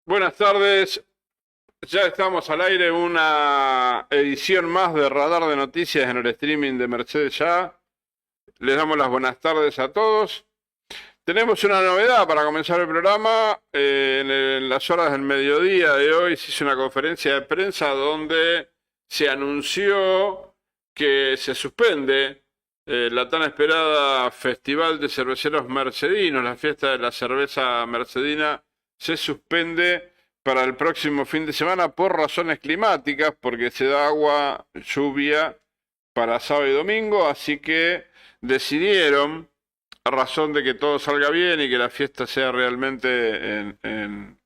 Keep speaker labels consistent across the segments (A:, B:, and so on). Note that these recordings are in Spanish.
A: Buenas tardes, ya estamos al aire, una edición más de Radar de Noticias en el streaming de Mercedes Ya. Les damos las buenas tardes a todos. Tenemos una novedad para comenzar el programa. En las horas del mediodía de hoy se hizo una conferencia de prensa donde se anunció que se suspende la tan esperada Festival de Cerveceros Mercedinos, la fiesta de la cerveza mercedina se suspende para el próximo fin de semana por razones climáticas, porque se da agua, lluvia para sábado y domingo, así que decidieron, a razón de que todo salga bien y que la fiesta sea realmente en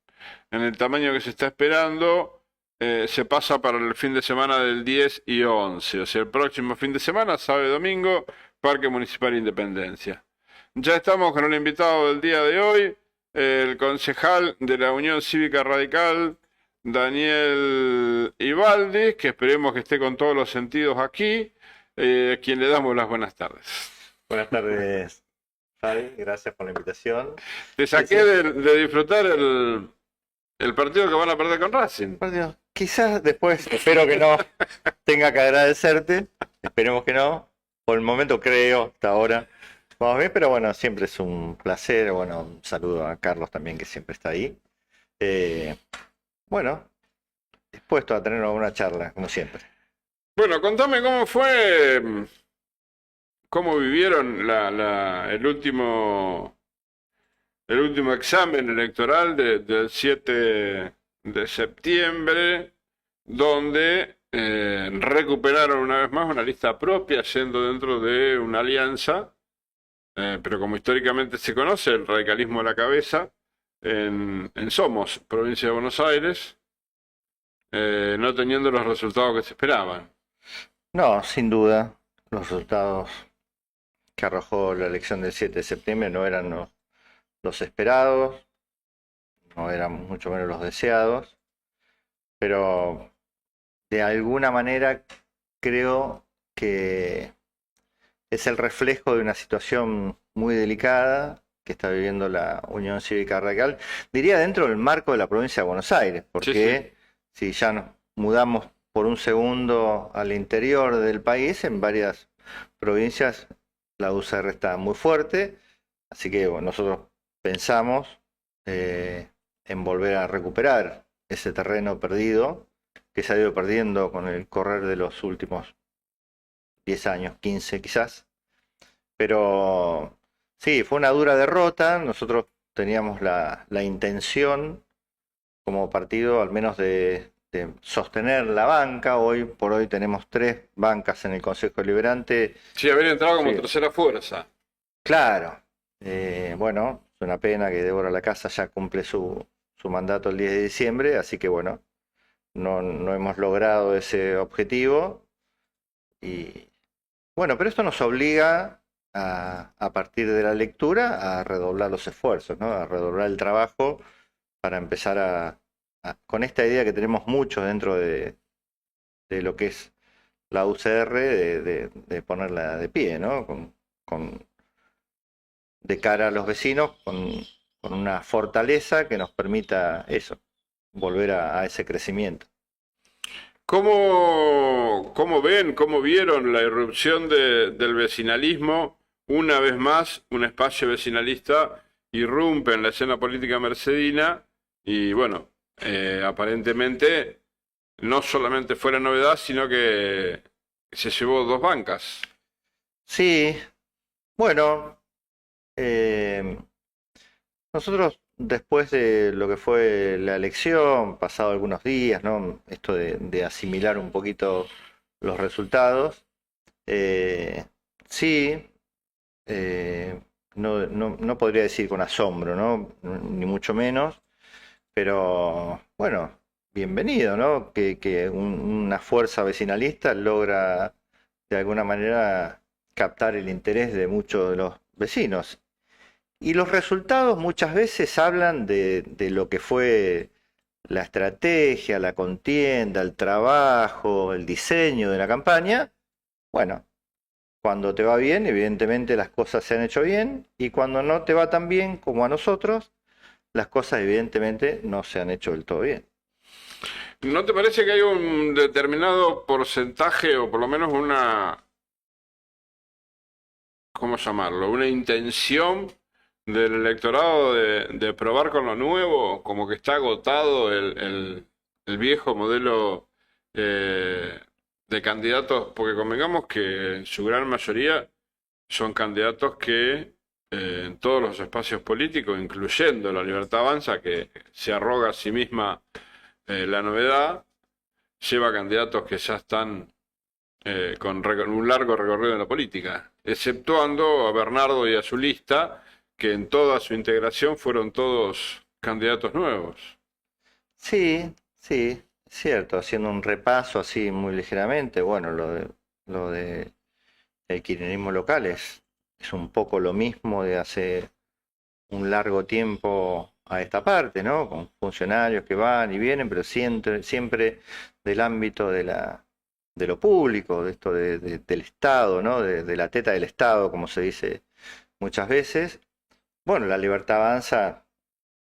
A: el tamaño que se está esperando, se pasa para el fin de semana del 10 y 11, o sea, el próximo fin de semana, sábado y domingo, Parque Municipal Independencia. Ya estamos con el invitado del día de hoy, el concejal de la Unión Cívica Radical, Daniel Ibaldi, que esperemos que esté con todos los sentidos aquí, a quien le damos las buenas tardes.
B: Buenas tardes, Fabi, gracias por la invitación.
A: Te saqué de disfrutar el partido que van a perder con Racing.
B: Por Dios, quizás después, espero que no tenga que agradecerte, esperemos que no. Por el momento creo, hasta ahora, vamos bien, pero bueno, siempre es un placer. Bueno, un saludo a Carlos también, que siempre está ahí. Bueno, dispuesto a tener una charla, como siempre.
A: Bueno, contame cómo fue, cómo vivieron el último examen electoral del 7 de septiembre, donde recuperaron una vez más una lista propia, yendo dentro de una alianza, pero como históricamente se conoce, el radicalismo a la cabeza, en Somos, provincia de Buenos Aires, no teniendo los resultados que se esperaban.
B: No, sin duda, los resultados que arrojó la elección del 7 de septiembre no eran los esperados, no eran mucho menos los deseados, pero de alguna manera creo que es el reflejo de una situación muy delicada que está viviendo la Unión Cívica Radical, diría dentro del marco de la provincia de Buenos Aires, porque si ya nos mudamos por un segundo al interior del país, en varias provincias la UCR está muy fuerte, así que bueno, nosotros pensamos en volver a recuperar ese terreno perdido que se ha ido perdiendo con el correr de los últimos 10 años, 15 quizás. Pero sí, fue una dura derrota. Nosotros teníamos la intención como partido al menos de sostener la banca. Hoy por hoy tenemos 3 bancas en el Consejo Deliberante.
A: Sí, haber entrado como
B: Sí,
A: tercera fuerza.
B: claro. Bueno, es una pena que Débora Lacasa ya cumple su mandato el 10 de diciembre, así que bueno, no hemos logrado ese objetivo. Y bueno, pero esto nos obliga a partir de la lectura a redoblar los esfuerzos, ¿no? A redoblar el trabajo para empezar con esta idea que tenemos muchos dentro de lo que es la UCR, de ponerla de pie, ¿no? De cara a los vecinos, con una fortaleza que nos permita eso, volver a ese crecimiento.
A: ¿Cómo ven, cómo vieron la irrupción del vecinalismo? Una vez más, un espacio vecinalista irrumpe en la escena política mercedina y bueno, aparentemente no solamente fue la novedad, sino que se llevó 2 bancas.
B: Sí, bueno, eh, nosotros después de lo que fue la elección, pasado algunos días, ¿no? Esto de asimilar un poquito los resultados, eh, sí, eh, no podría decir con asombro, ¿no? Ni mucho menos, pero bueno, bienvenido, ¿no? Que una fuerza vecinalista logra de alguna manera captar el interés de muchos de los vecinos. Y los resultados muchas veces hablan de lo que fue la estrategia, la contienda, el trabajo, el diseño de la campaña. Bueno, cuando te va bien, evidentemente las cosas se han hecho bien, y cuando no te va tan bien como a nosotros, las cosas evidentemente no se han hecho del todo bien.
A: ¿No te parece que hay un determinado porcentaje o por lo menos una, ¿cómo llamarlo? Una intención del electorado de probar con lo nuevo, como que está agotado el viejo modelo de candidatos, porque convengamos que en su gran mayoría son candidatos que en todos los espacios políticos, incluyendo la Libertad Avanza, que se arroga a sí misma la novedad, lleva candidatos que ya están con un largo recorrido en la política, exceptuando a Bernardo y a su lista, que en toda su integración fueron todos candidatos nuevos.
B: Sí, sí, es cierto, haciendo un repaso así muy ligeramente, bueno, lo de el kirchnerismo local es un poco lo mismo de hace un largo tiempo a esta parte, ¿no? Con funcionarios que van y vienen, pero siempre del ámbito de lo público, de esto del Estado, ¿no? De la teta del Estado, como se dice muchas veces. Bueno, la Libertad Avanza,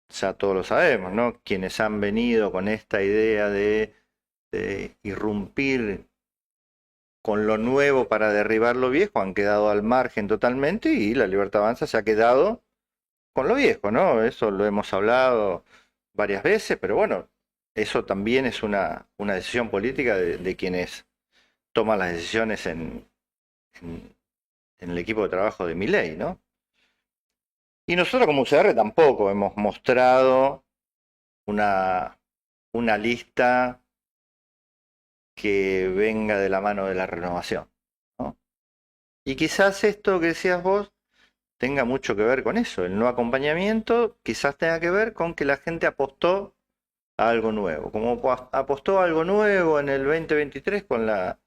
B: ya todos lo sabemos, ¿no? Quienes han venido con esta idea de irrumpir con lo nuevo para derribar lo viejo han quedado al margen totalmente y la Libertad Avanza se ha quedado con lo viejo, ¿no? Eso lo hemos hablado varias veces, pero bueno, eso también es una decisión política de quienes toman las decisiones en, en el equipo de trabajo de Milei, ¿no? Y nosotros como UCR tampoco hemos mostrado una, una lista que venga de la mano de la renovación, ¿no? Y quizás esto que decías vos tenga mucho que ver con eso, el no acompañamiento quizás tenga que ver con que la gente apostó a algo nuevo, como apostó a algo nuevo en el 2023 con la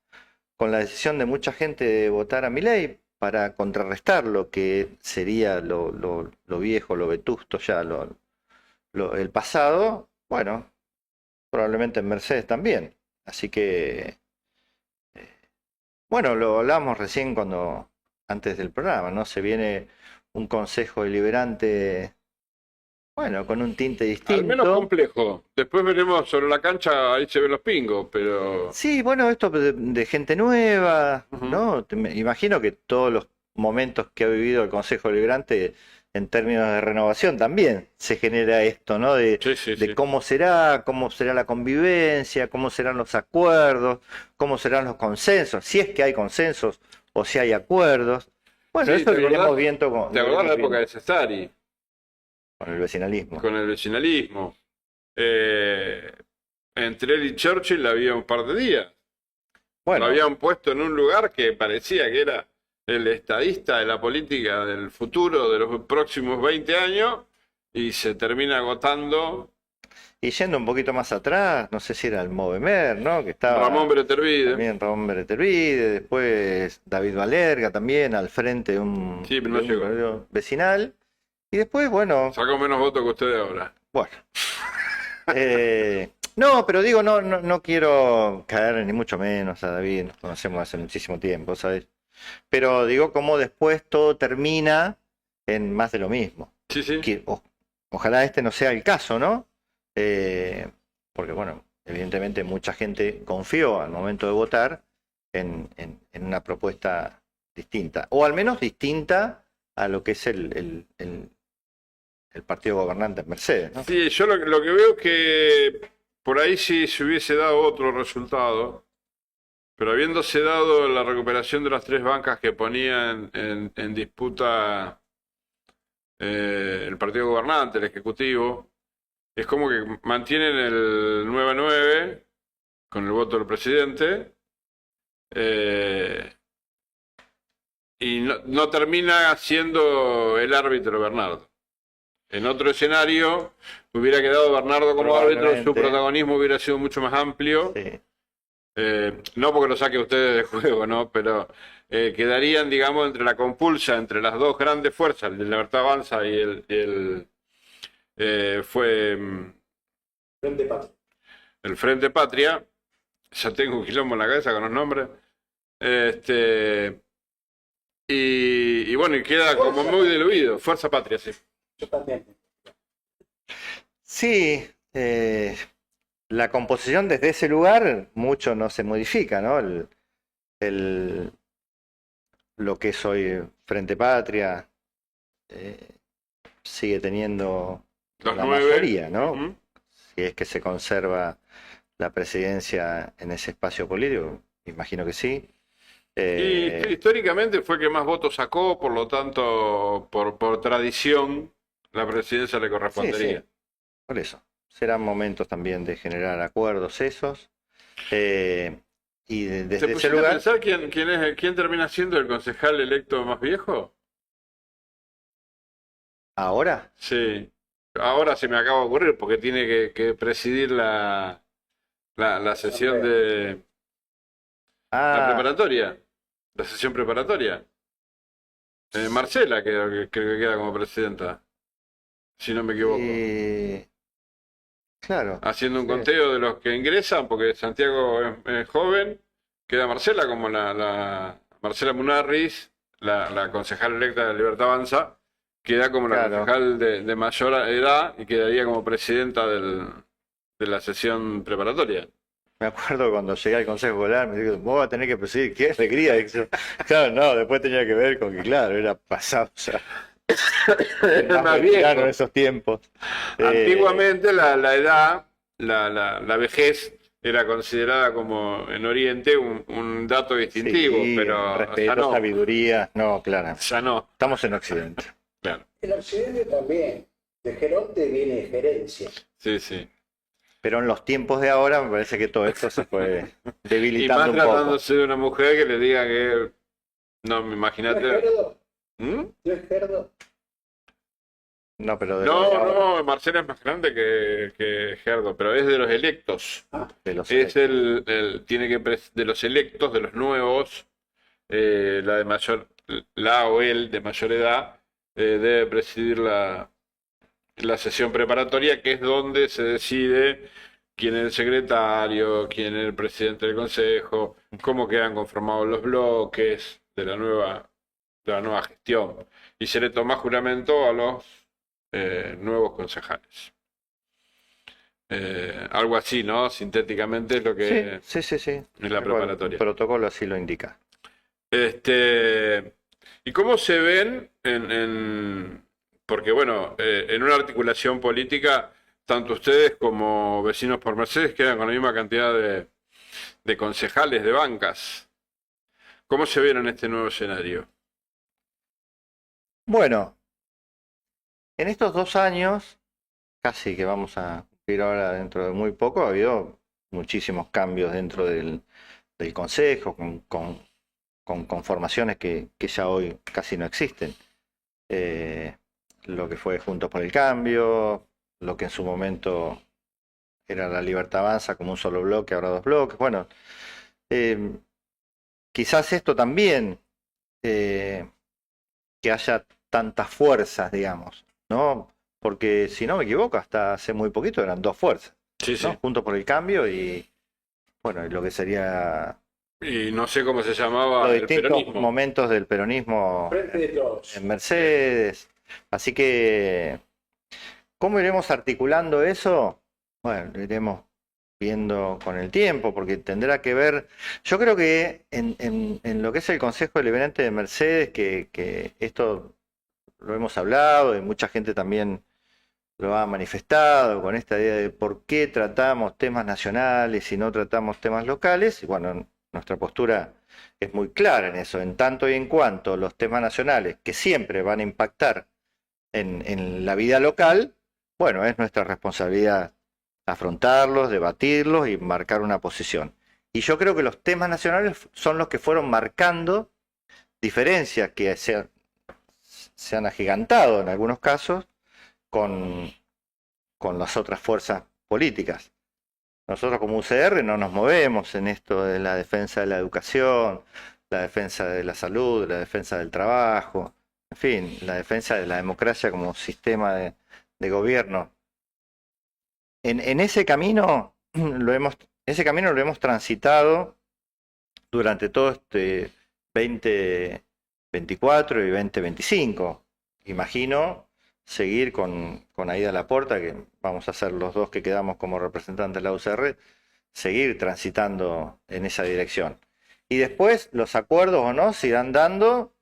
B: decisión de mucha gente de votar a Milei para contrarrestar lo que sería lo viejo, lo vetusto ya, el pasado, bueno, probablemente en Mercedes también. Así que, bueno, lo hablamos recién antes del programa, ¿no? Se viene un consejo deliberante, bueno, con un tinte
A: Al menos
B: distinto.
A: complejo. Después veremos sobre la cancha, ahí se ven los pingos, pero...
B: Sí, bueno, esto de gente nueva,
A: Ujú.
B: ¿no? Me imagino que todos los momentos que ha vivido el Consejo Deliberante en términos de renovación también se genera esto, ¿no?
A: Sí, sí,
B: De
A: sí.
B: cómo será la convivencia, cómo serán los acuerdos, cómo serán los consensos, si es que hay consensos o si hay acuerdos. Bueno,
A: Sí,
B: eso lo iremos viendo
A: ¿te
B: lo
A: acordás la
B: iremos
A: época
B: viendo
A: de Cestari?
B: con el vecinalismo.
A: Con el vecinalismo. Eh, Entre él y Churchill había un par de días. Lo
B: Bueno,
A: habían puesto en un lugar que parecía que era el estadista de la política del futuro de los próximos 20 años y se termina agotando.
B: y yendo un poquito más atrás, no sé si era el Movemer, ¿no? Que
A: Ramón
B: estaba
A: Beretervide.
B: también Ramón Beretervide, después David Valerga también al frente
A: Sí, pero no
B: de un
A: llegó.
B: partido vecinal. Y después, bueno,
A: Sacó menos votos que ustedes ahora.
B: bueno. No, pero digo, no quiero caer ni mucho menos a David, nos conocemos hace muchísimo tiempo, ¿sabes? Pero digo, como después todo termina en más de lo mismo.
A: Sí, sí.
B: Ojalá este no sea el caso, ¿no? Eh, Porque, bueno, evidentemente mucha gente confió al momento de votar en una propuesta distinta, o al menos distinta a lo que es el partido gobernante en Mercedes, ¿no?
A: Sí, yo lo que veo es que por ahí sí se hubiese dado otro resultado, pero habiéndose dado la recuperación de las tres bancas que ponían en disputa el partido gobernante, el ejecutivo, es como que mantienen el 9-9 con el voto del presidente eh, y no termina siendo el árbitro Bernardo. En otro escenario hubiera quedado Bernardo como árbitro, su
B: Probablemente,
A: protagonismo hubiera sido mucho más amplio.
B: sí.
A: No porque lo saque ustedes de juego, ¿no? Pero quedarían, digamos, entre la compulsa, entre las dos grandes fuerzas, el de la Libertad Avanza y fue
C: Frente Patria.
A: el Frente Patria. Ya tengo un quilombo en la cabeza con los nombres. Este, y bueno, y queda como muy diluido. Fuerza Patria, sí.
C: Totalmente.
B: Sí, la composición desde ese lugar mucho no se modifica, ¿no? El- lo que es hoy Frente Patria eh, sigue teniendo
A: Los
B: la
A: 9.
B: mayoría, ¿no?
A: Ujú.
B: Si es que se conserva la presidencia en ese espacio político, imagino que sí.
A: Y históricamente fue que más votos sacó, por lo tanto, por tradición, la presidencia le
B: Sí,
A: correspondería.
B: sí, por eso. Serán momentos también de generar acuerdos esos. eh, y
A: ¿Te
B: desde ese
A: pusiste a
B: lugar,
A: pensar quién termina siendo el concejal electo más viejo?
B: ahora,
A: Sí. Ahora se me acaba de ocurrir porque tiene que presidir la sesión
C: Asamblea.
A: de la
B: ah,
A: preparatoria, la sesión preparatoria. Marcela creo que queda como presidenta, si no me equivoco.
B: eh, claro,
A: Haciendo un
B: sí,
A: conteo de los que ingresan, porque Santiago es joven, queda Marcela como Marcela Munarriz, la concejal electa de Libertad Avanza, queda como la
B: claro.
A: concejal de mayor edad y quedaría como presidenta de la sesión preparatoria.
B: Me acuerdo cuando llegué al Consejo Escolar, me dijo, vos vas a tener que presidir, qué alegría. Y yo, claro, no, después tenía que ver con que, claro, era pasado ya, el
A: Es
B: más
A: más
B: veterano de
A: viejo.
B: esos tiempos. Eh,
A: Antiguamente la edad, la vejez, era considerada como en Oriente un dato distintivo,
B: sí,
A: pero ya
B: respeto,
A: no,
B: sabiduría, no, claro.
A: ya no.
B: Estamos en Occidente.
A: Claro,
C: El occidente también. De geronte viene gerencia.
A: sí, sí.
B: Pero en los tiempos de ahora me parece que todo esto se fue
A: Y más
B: debilitando un poco.
A: tratándose de una mujer que le diga que, no,
C: ¿No es
A: imagínate.
C: Gerdo?
A: ¿Mm?
C: ¿No es Gerdo?
B: No, pero de lo de
A: No,
B: ahora,
A: no, Marcela es más grande que Gerdo, pero es de los electos.
C: Ah,
B: de los
A: Es
B: electos.
A: tiene de los electos, de los nuevos, la de mayor, la o el de mayor edad, debe presidir la sesión preparatoria, que es donde se decide quién es el secretario, quién es el presidente del consejo, cómo quedan conformados los bloques de la nueva gestión. Y se le toma juramento a los nuevos concejales. Algo así, ¿no? Sintéticamente es lo
B: Sí,
A: que
B: sí, sí, sí.
A: es la
B: Tal cual, el
A: preparatoria.
B: protocolo así lo indica.
A: ¿Y cómo se ven porque bueno, en una articulación política, tanto ustedes como Vecinos por Mercedes quedan con la misma cantidad de concejales de bancas? ¿Cómo se ven en este nuevo escenario?
B: Bueno, en estos 2 años, casi que vamos a cumplir ahora dentro de muy poco, ha habido muchísimos cambios dentro del Consejo, con conformaciones que ya hoy casi no existen. Eh, lo que fue Juntos por el Cambio, lo que en su momento era la Libertad Avanza como un solo bloque, ahora dos bloques. Bueno, eh, quizás esto también, eh, que haya tantas fuerzas, digamos, ¿no? Porque si no me equivoco, hasta hace muy poquito eran dos fuerzas,
A: Sí,
B: ¿no?
A: sí.
B: Juntos por el Cambio y, bueno, y lo que sería
A: Y no sé cómo se
B: los
A: llamaba el
B: distintos
A: peronismo.
B: momentos del peronismo
C: frente de todos.
B: en Mercedes. Así que, ¿cómo iremos articulando eso? Bueno, lo iremos viendo con el tiempo, porque tendrá que ver, yo creo que en lo que es el Consejo Deliberante de Mercedes, que esto lo hemos hablado y mucha gente también lo ha manifestado con esta idea de por qué tratamos temas nacionales y no tratamos temas locales. Y bueno, nuestra postura es muy clara en eso, en tanto y en cuanto los temas nacionales, que siempre van a impactar en la vida local, bueno, es nuestra responsabilidad afrontarlos, debatirlos y marcar una posición. Y yo creo que los temas nacionales son los que fueron marcando diferencias que se han agigantado en algunos casos con, con las otras fuerzas políticas. Nosotros como UCR no nos movemos en esto de la defensa de la educación, la defensa de la salud, la defensa del trabajo, en fin, la defensa de la democracia como sistema de gobierno. En ese camino ese camino lo hemos transitado durante todo este 2024 y 2025. Imagino seguir con Aida Laporta, que vamos a ser los dos que quedamos como representantes de la UCR, seguir transitando en esa dirección. Y después los acuerdos o no se irán dando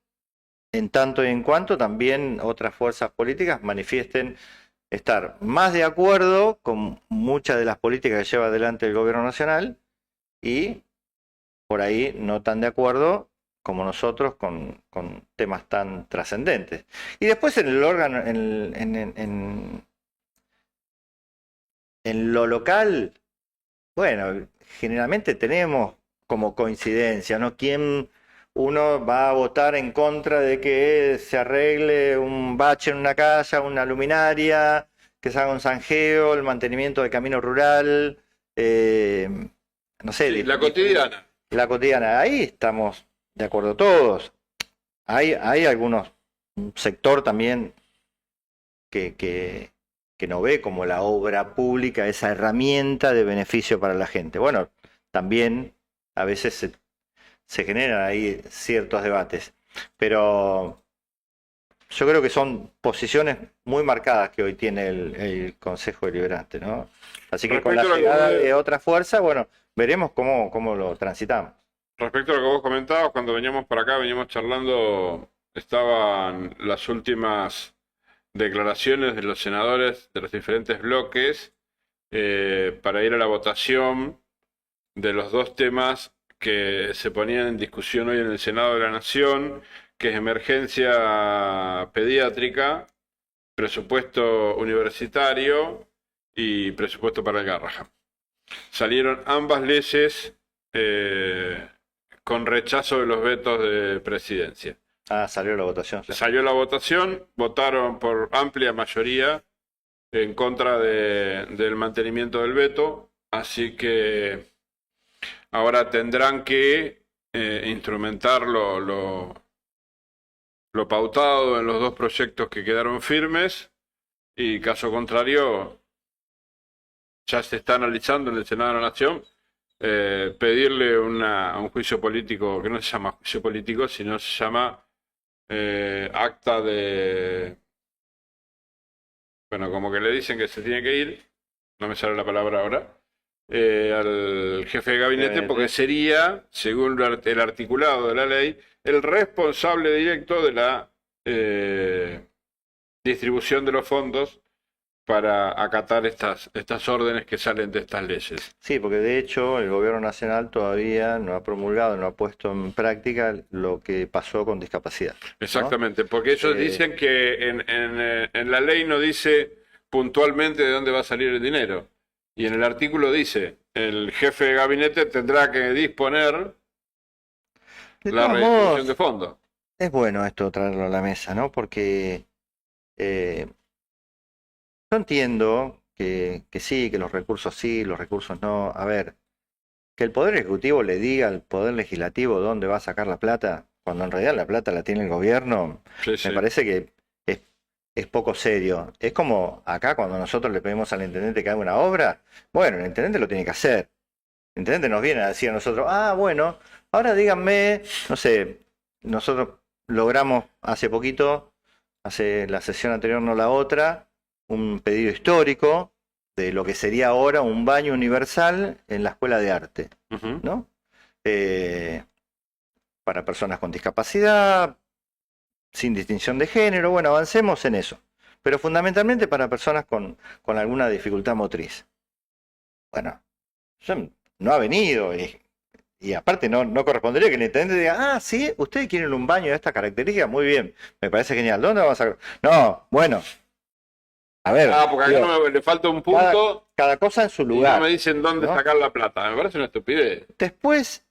B: en tanto y en cuanto también otras fuerzas políticas manifiesten estar más de acuerdo con muchas de las políticas que lleva adelante el gobierno nacional y por ahí no tan de acuerdo como nosotros con temas tan trascendentes. Y después en el órgano, en lo local, bueno, generalmente tenemos como coincidencia, ¿no? ¿Quién uno va a votar en contra de que se arregle un bache en una calle, una luminaria, que se haga un zanjeo, el mantenimiento del camino rural, no sé,
A: Sí, la cotidiana.
B: la cotidiana? Ahí estamos de acuerdo todos. Hay algunos, un sector también que no ve como la obra pública esa herramienta de beneficio para la gente. Bueno, también a veces se generan ahí ciertos debates, pero yo creo que son posiciones muy marcadas que hoy tiene el Consejo Deliberante, ¿no? Así que con la
A: Respecto a lo que
B: llegada
A: vos-
B: de otra fuerza, bueno, veremos cómo lo transitamos.
A: Respecto a lo que vos comentabas, cuando veníamos para acá, veníamos charlando, estaban las últimas declaraciones de los senadores de los diferentes bloques para ir a la votación de los dos temas que se ponían en discusión hoy en el Senado de la Nación, que es emergencia pediátrica, presupuesto universitario y presupuesto para el Garrahan. Salieron ambas leyes con rechazo de los vetos de presidencia.
B: Ah, salió la votación. Sí.
A: Salió la votación, votaron por amplia mayoría en contra del mantenimiento del veto, así que ahora tendrán que instrumentar lo pautado en los dos proyectos que quedaron firmes y caso contrario ya se está analizando en el Senado de la Nación pedirle un juicio político que no se llama juicio político, sino se llama acta de... Bueno, como que le dicen que se tiene que ir, no me sale la palabra ahora, al jefe de gabinete, porque sería, según el articulado de la ley, el responsable directo de la distribución de los fondos para acatar estas órdenes que salen de estas leyes.
B: Sí, porque de hecho el gobierno nacional todavía no ha promulgado, no ha puesto en práctica lo que pasó con discapacidad, ¿no?
A: Exactamente, porque ellos dicen que en la ley no dice puntualmente de dónde va a salir el dinero. Y en el artículo dice, el jefe de gabinete tendrá que disponer
B: De
A: la
B: todos
A: redistribución
B: modos,
A: de fondos.
B: es bueno esto traerlo a la mesa, ¿no? Porque yo entiendo que sí, que los recursos no. A ver, que el Poder Ejecutivo le diga al Poder Legislativo dónde va a sacar la plata, cuando en realidad la plata la tiene el gobierno,
A: Sí, sí.
B: me parece que es poco serio. Es como acá cuando nosotros le pedimos al intendente que haga una obra, bueno, el intendente lo tiene que hacer. El intendente nos viene a decir a nosotros, ah, bueno, ahora díganme, no sé, nosotros logramos hace poquito, hace la sesión anterior, no la otra, un pedido histórico de lo que sería ahora un baño universal en la escuela de arte,
A: Ujú.
B: ¿no? Para personas con discapacidad, sin distinción de género, bueno, avancemos en eso, pero fundamentalmente para personas con alguna dificultad motriz. Bueno, no ha venido y aparte no correspondería que el intendente diga, ah, sí, ustedes quieren un baño de esta característica, muy bien, me parece genial, ¿dónde vamos a...? No, bueno, a ver,
A: Ah, porque acá
B: digo,
A: no le falta un punto
B: cada cosa en su
A: y no
B: lugar,
A: me dicen dónde
B: ¿no?
A: sacar la plata. Me parece una estupidez.
B: Después,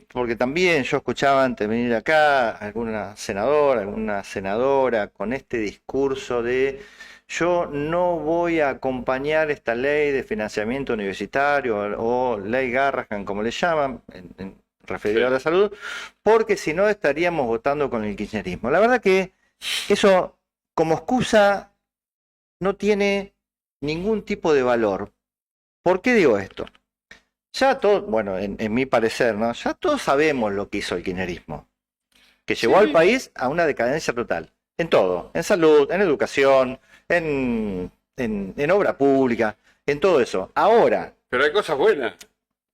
B: porque también yo escuchaba antes de venir acá alguna senadora con este discurso de yo no voy a acompañar esta ley de financiamiento universitario o ley Garrahan, como le llaman, referido a la salud, porque si no estaríamos votando con el kirchnerismo. La verdad que eso como excusa no tiene ningún tipo de valor. ¿Por qué digo esto? Ya todos, bueno, en mi parecer, ¿no? Ya todos sabemos lo que hizo el kirchnerismo, que llevó
A: Sí.
B: al país a una decadencia total. En todo, en salud, en educación, en obra pública, en todo eso. Ahora,
A: Pero hay cosas buenas.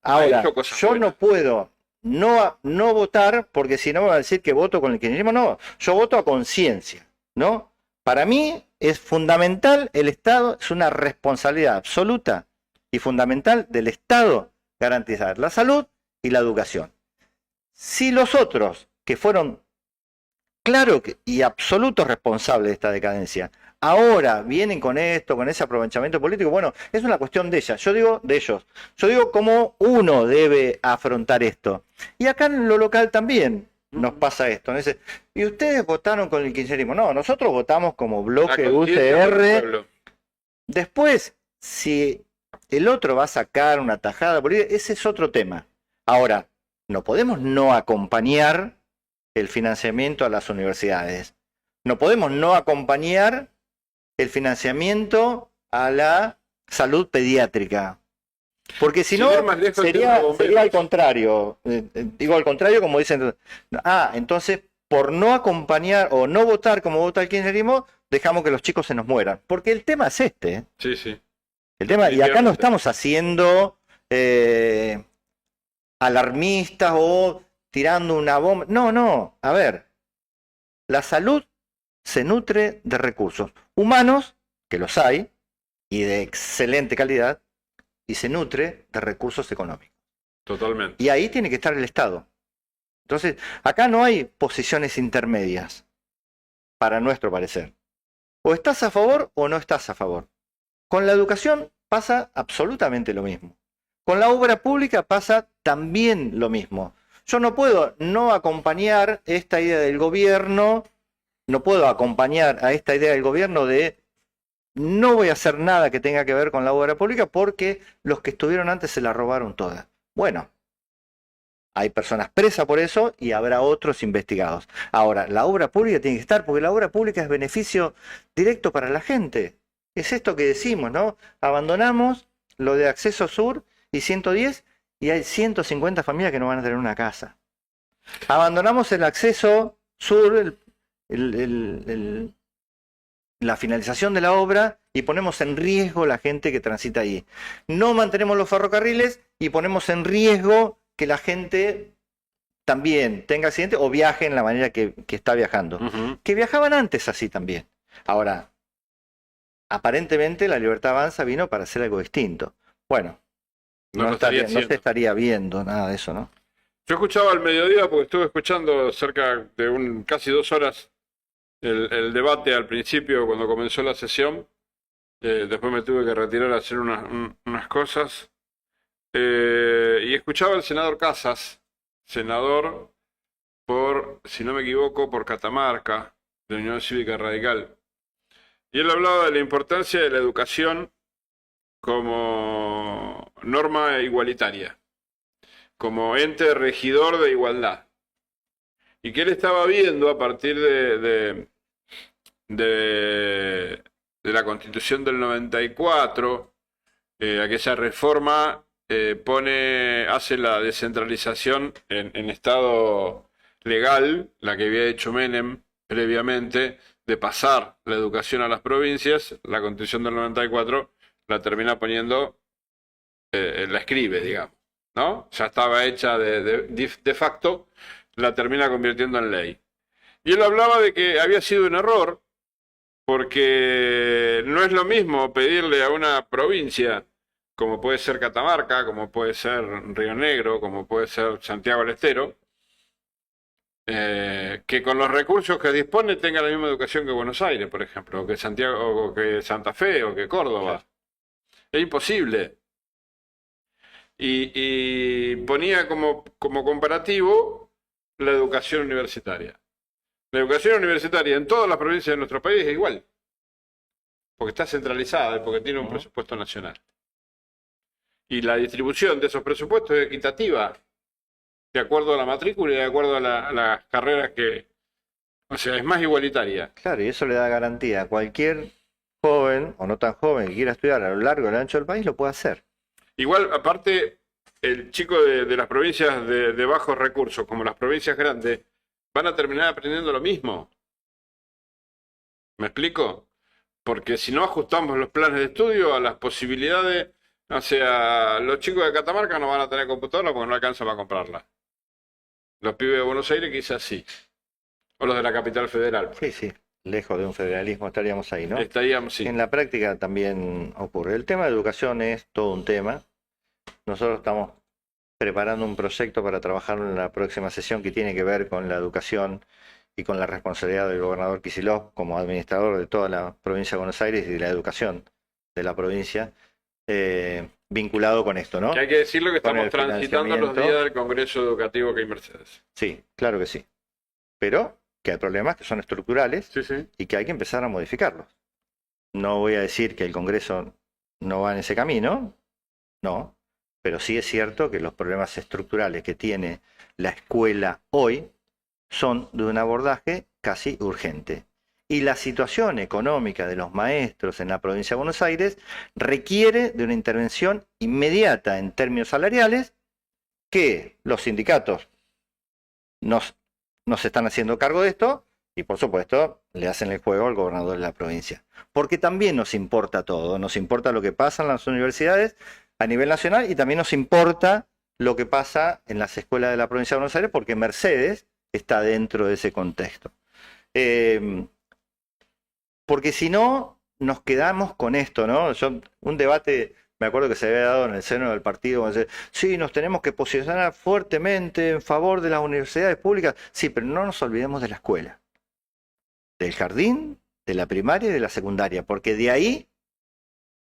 A: Ha hecho cosas
B: yo
A: buenas.
B: no puedo no votar porque si no me va a decir que voto con el kirchnerismo. No, yo voto a conciencia, ¿no? Para mí es fundamental el Estado, es una responsabilidad absoluta y fundamental del Estado garantizar la salud y la educación. Si los otros, que fueron claro y absolutos responsables de esta decadencia, ahora vienen con esto, con ese aprovechamiento político, bueno, es una cuestión de ellas, yo digo de ellos, yo digo cómo uno debe afrontar esto. Y acá en lo local también nos pasa esto, ¿no? Y ustedes votaron con el kirchnerismo. No, nosotros votamos como bloque
A: La conciencia por el
B: UCR.
A: pueblo.
B: Después, si el otro va a sacar una tajada política, ese es otro tema. Ahora, no podemos no acompañar el financiamiento a las universidades. No podemos no acompañar el financiamiento a la salud pediátrica. Porque si
A: Sin
B: no,
A: ir más lejos, el tema de
B: sería
A: bomberos.
B: al contrario. Digo al contrario, como dicen. Entonces, por no acompañar o no votar como vota el kirchnerismo, dejamos que los chicos se nos mueran. Porque el tema es este, ¿eh?
A: Sí, sí.
B: El tema, y acá no
A: Definitivamente.
B: estamos haciendo alarmistas o tirando una bomba. No, no. A ver, la salud se nutre de recursos humanos, que los hay, y de excelente calidad, y se nutre de recursos económicos.
A: Totalmente.
B: Y ahí tiene que estar el Estado. Entonces, acá no hay posiciones intermedias, para nuestro parecer. O estás a favor o no estás a favor. Con la educación pasa absolutamente lo mismo. Con la obra pública pasa también lo mismo. Yo no puedo no acompañar esta idea del gobierno, no puedo acompañar a esta idea del gobierno de no voy a hacer nada que tenga que ver con la obra pública porque los que estuvieron antes se la robaron toda. Bueno, hay personas presas por eso y habrá otros investigados. Ahora, la obra pública tiene que estar porque la obra pública es beneficio directo para la gente. Es esto que decimos, ¿no? Abandonamos lo de Acceso Sur y 110 y hay 150 familias que no van a tener una casa. Abandonamos el Acceso Sur, la finalización de la obra y ponemos en riesgo la gente que transita ahí. No mantenemos los ferrocarriles y ponemos en riesgo que la gente también tenga accidente o viaje en la manera que está viajando. Que viajaban antes así también. Ahora, aparentemente la Libertad Avanza vino para hacer algo distinto. Bueno, no se estaría viendo nada de eso, ¿no?
A: Yo escuchaba al mediodía porque estuve escuchando cerca de casi 2 horas el debate al principio cuando comenzó la sesión. Después me tuve que retirar a hacer unas cosas. Y escuchaba al senador Casas, senador por, si no me equivoco, por Catamarca, de la Unión Cívica Radical. Y él hablaba de la importancia de la educación como norma igualitaria, como ente regidor de igualdad. Y que él estaba viendo a partir de la Constitución del 94, aquella reforma hace la descentralización en estado legal, la que había hecho Menem previamente, de pasar la educación a las provincias. La Constitución del 94 la termina poniendo, la escribe, digamos, ¿no? Ya estaba hecha de facto, la termina convirtiendo en ley. Y él hablaba de que había sido un error, porque no es lo mismo pedirle a una provincia, como puede ser Catamarca, como puede ser Río Negro, como puede ser Santiago del Estero, que con los recursos que dispone tenga la misma educación que Buenos Aires, por ejemplo, o que Santiago, o que Santa Fe, o que Córdoba. Es imposible. Y ponía como comparativo la educación universitaria. La educación universitaria en todas las provincias de nuestro país es igual, porque está centralizada y porque tiene un presupuesto nacional. Y la distribución de esos presupuestos es equitativa, de acuerdo a la matrícula y de acuerdo a las carreras o sea, es más igualitaria.
B: Claro, y eso le da garantía a cualquier joven o no tan joven que quiera estudiar a lo largo y a lo ancho del país, lo puede hacer.
A: Igual, aparte, el chico de las provincias de bajos recursos, como las provincias grandes, van a terminar aprendiendo lo mismo. ¿Me explico? Porque si no ajustamos los planes de estudio a las posibilidades, o sea, los chicos de Catamarca no van a tener computadora porque no alcanzan para comprarla. Los pibes de Buenos Aires quizás sí. O los de la capital federal.
B: Sí, sí, lejos de un federalismo estaríamos ahí, ¿no?
A: Estaríamos, sí.
B: En la práctica también ocurre. El tema de educación es todo un tema. Nosotros estamos preparando un proyecto para trabajar en la próxima sesión que tiene que ver con la educación y con la responsabilidad del gobernador Kicillof como administrador de toda la provincia de Buenos Aires y de la educación de la provincia, vinculado con esto, ¿no?
A: Que hay que decirlo que
B: Con
A: estamos
B: el
A: transitando los
B: financiamiento.
A: días del Congreso Educativo que hay Mercedes.
B: Sí, claro que sí. Pero que hay problemas que son estructurales
A: Sí, sí.
B: y que hay que empezar a modificarlos. No voy a decir que el Congreso no va en ese camino, no, pero sí es cierto que los problemas estructurales que tiene la escuela hoy son de un abordaje casi urgente. Y la situación económica de los maestros en la provincia de Buenos Aires requiere de una intervención inmediata en términos salariales que los sindicatos nos están haciendo cargo de esto y por supuesto le hacen el juego al gobernador de la provincia. Porque también nos importa todo, nos importa lo que pasa en las universidades a nivel nacional y también nos importa lo que pasa en las escuelas de la provincia de Buenos Aires porque Mercedes está dentro de ese contexto. Porque si no, nos quedamos con esto, ¿no? Un debate, me acuerdo que se había dado en el seno del partido, cuando decía, sí, nos tenemos que posicionar fuertemente en favor de las universidades públicas. Sí, pero no nos olvidemos de la escuela, del jardín, de la primaria y de la secundaria, porque de ahí,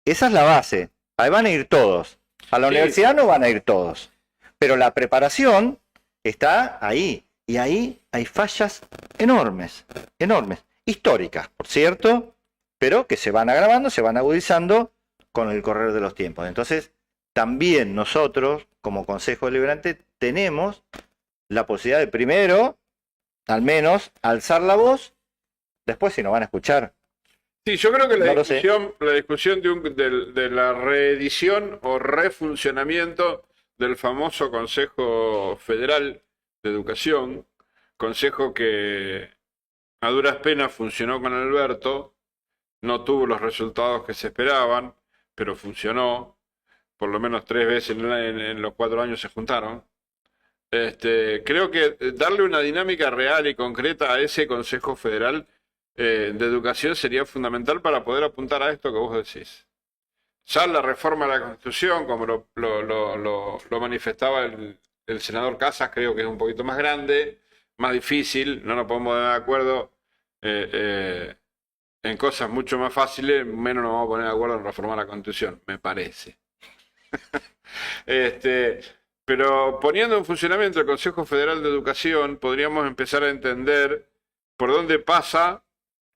B: esa es la base. Ahí van a ir todos. A la universidad no van a ir todos. Pero la preparación está ahí. Y ahí hay fallas enormes, enormes. Históricas, por cierto, pero que se van agravando, se van agudizando con el correr de los tiempos. Entonces, también nosotros, como Consejo Deliberante, tenemos la posibilidad de primero, al menos, alzar la voz, después si nos van a escuchar.
A: Sí, yo creo que
B: No
A: la
B: lo sé.
A: discusión de la reedición o refuncionamiento del famoso Consejo Federal de Educación, consejo que a duras penas funcionó con Alberto, no tuvo los resultados que se esperaban, pero funcionó, por lo menos 3 veces en los 4 años se juntaron. Creo que darle una dinámica real y concreta a ese Consejo Federal de Educación sería fundamental para poder apuntar a esto que vos decís. Ya la reforma de la Constitución, como lo manifestaba el senador Casas, creo que es un poquito más grande, más difícil, no nos podemos dar de acuerdo en cosas mucho más fáciles, menos nos vamos a poner de acuerdo en reformar la Constitución, me parece. Pero poniendo en funcionamiento el Consejo Federal de Educación, podríamos empezar a entender por dónde pasa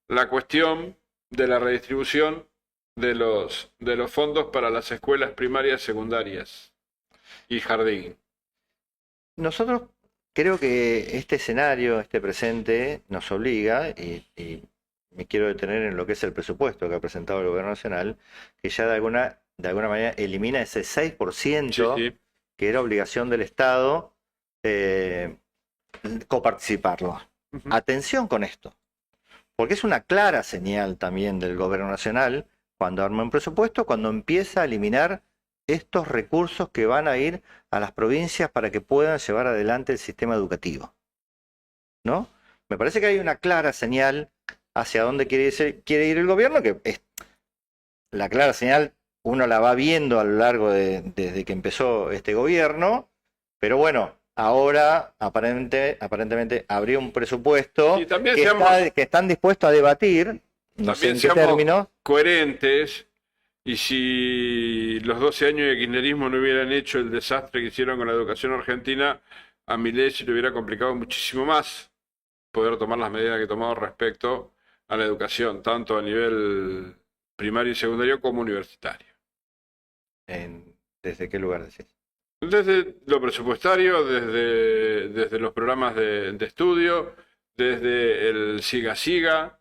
A: la cuestión de la redistribución de los fondos para las escuelas primarias, secundarias y jardín.
B: Nosotros creo que este escenario, este presente, nos obliga, y me quiero detener en lo que es el presupuesto que ha presentado el Gobierno Nacional, que ya de alguna manera elimina ese 6%
A: Sí, sí.
B: que era obligación del Estado coparticiparlo.
A: Ujú.
B: Atención con esto, porque es una clara señal también del Gobierno Nacional cuando arma un presupuesto, cuando empieza a eliminar estos recursos que van a ir a las provincias para que puedan llevar adelante el sistema educativo, ¿no? Me parece que hay una clara señal hacia dónde quiere ir el gobierno, que es la clara señal uno la va viendo a lo largo desde que empezó este gobierno, pero bueno, ahora aparentemente abrió un presupuesto
A: Y también
B: que están dispuestos a debatir, no sé en qué
A: seamos
B: términos.
A: coherentes, y si los 12 años de kirchnerismo no hubieran hecho el desastre que hicieron con la educación argentina, a Milei se le hubiera complicado muchísimo más poder tomar las medidas que ha tomado respecto a la educación, tanto a nivel primario y secundario como universitario.
B: ¿Desde qué lugar decís?
A: Desde lo presupuestario, desde los programas de estudio, desde el siga-siga,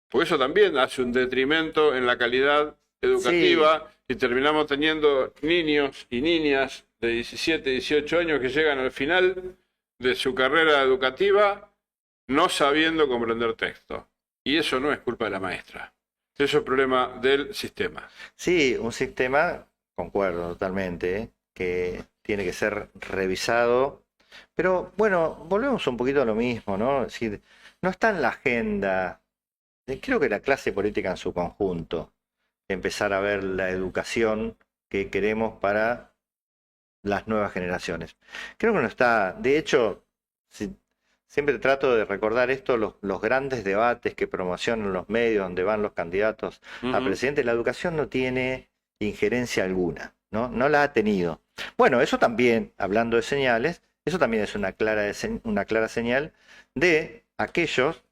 A: porque eso también hace un detrimento en la calidad educativa y terminamos teniendo niños y niñas de 17, 18 años que llegan al final de su carrera educativa no sabiendo comprender texto. Y eso no es culpa de la maestra. Eso es problema del sistema.
B: Sí, un sistema, concuerdo totalmente, que tiene que ser revisado. Pero bueno, volvemos un poquito a lo mismo, ¿no? Es decir, no está en la agenda, creo que la clase política en su conjunto, empezar a ver la educación que queremos para las nuevas generaciones. Creo que no está, de hecho, siempre trato de recordar esto, los grandes debates que promocionan los medios, donde van los candidatos a
A: Ujú.
B: presidente, la educación no tiene injerencia alguna, ¿no? No la ha tenido. Bueno, eso también, hablando de señales, eso también es una clara señal de aquellos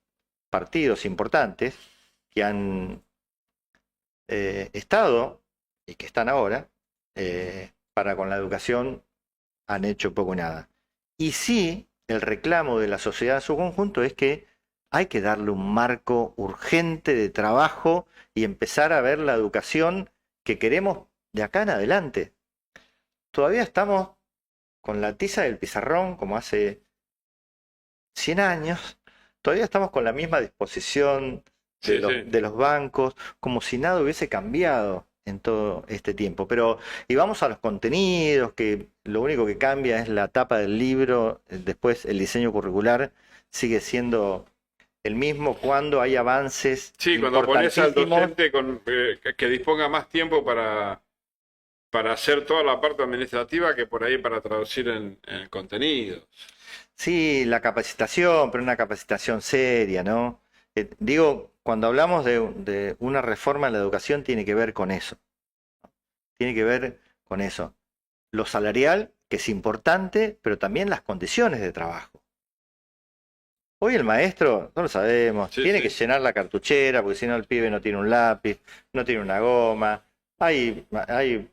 B: partidos importantes que han estado y que están ahora para con la educación han hecho poco o nada. Y sí, el reclamo de la sociedad en su conjunto es que hay que darle un marco urgente de trabajo y empezar a ver la educación que queremos de acá en adelante. Todavía estamos con la tiza del pizarrón como hace 100 años, todavía estamos con la misma disposición
A: Sí, sí.
B: de los bancos, como si nada hubiese cambiado en todo este tiempo. Pero, y vamos a los contenidos, que lo único que cambia es la tapa del libro, después el diseño curricular sigue siendo el mismo cuando hay avances
A: Sí, cuando pones al
B: importantísimos.
A: docente que disponga más tiempo para hacer toda la parte administrativa que por ahí para traducir en contenidos.
B: Sí, la capacitación, pero una capacitación seria, ¿no? Digo, cuando hablamos de una reforma en la educación, tiene que ver con eso. Tiene que ver con eso. Lo salarial, que es importante, pero también las condiciones de trabajo. Hoy el maestro, no lo sabemos,
A: Sí,
B: tiene que
A: sí.
B: llenar la cartuchera, porque si no el pibe no tiene un lápiz, no tiene una goma. Hay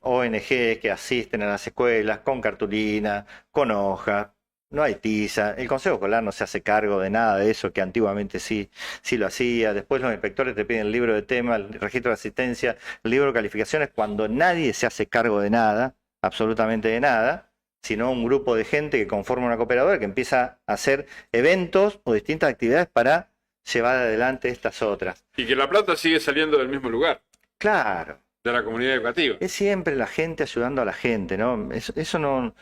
B: ONG que asisten a las escuelas con cartulina, con hojas, no hay tiza. El Consejo Escolar no se hace cargo de nada de eso, que antiguamente sí lo hacía. Después los inspectores te piden el libro de tema, el registro de asistencia, el libro de calificaciones, cuando nadie se hace cargo de nada, absolutamente de nada, sino un grupo de gente que conforma una cooperadora que empieza a hacer eventos o distintas actividades para llevar adelante estas otras.
A: Y que la plata sigue saliendo del mismo lugar,
B: Claro,
A: de la comunidad educativa.
B: es siempre la gente ayudando a la gente, ¿no? Eso no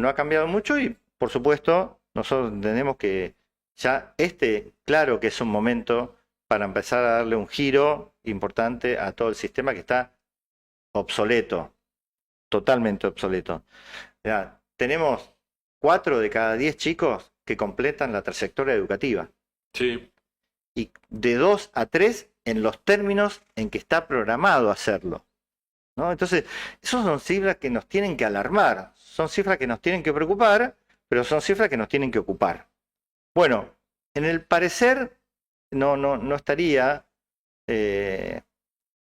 B: ha cambiado mucho y, por supuesto, nosotros entendemos que ya claro que es un momento para empezar a darle un giro importante a todo el sistema que está obsoleto, totalmente obsoleto. Ya, tenemos 4 de cada 10 chicos que completan la trayectoria educativa
A: Sí.
B: y de 2 a 3 en los términos en que está programado hacerlo, ¿no? Entonces, esas son cifras que nos tienen que alarmar, son cifras que nos tienen que preocupar, pero son cifras que nos tienen que ocupar. Bueno, en el parecer no estaría eh,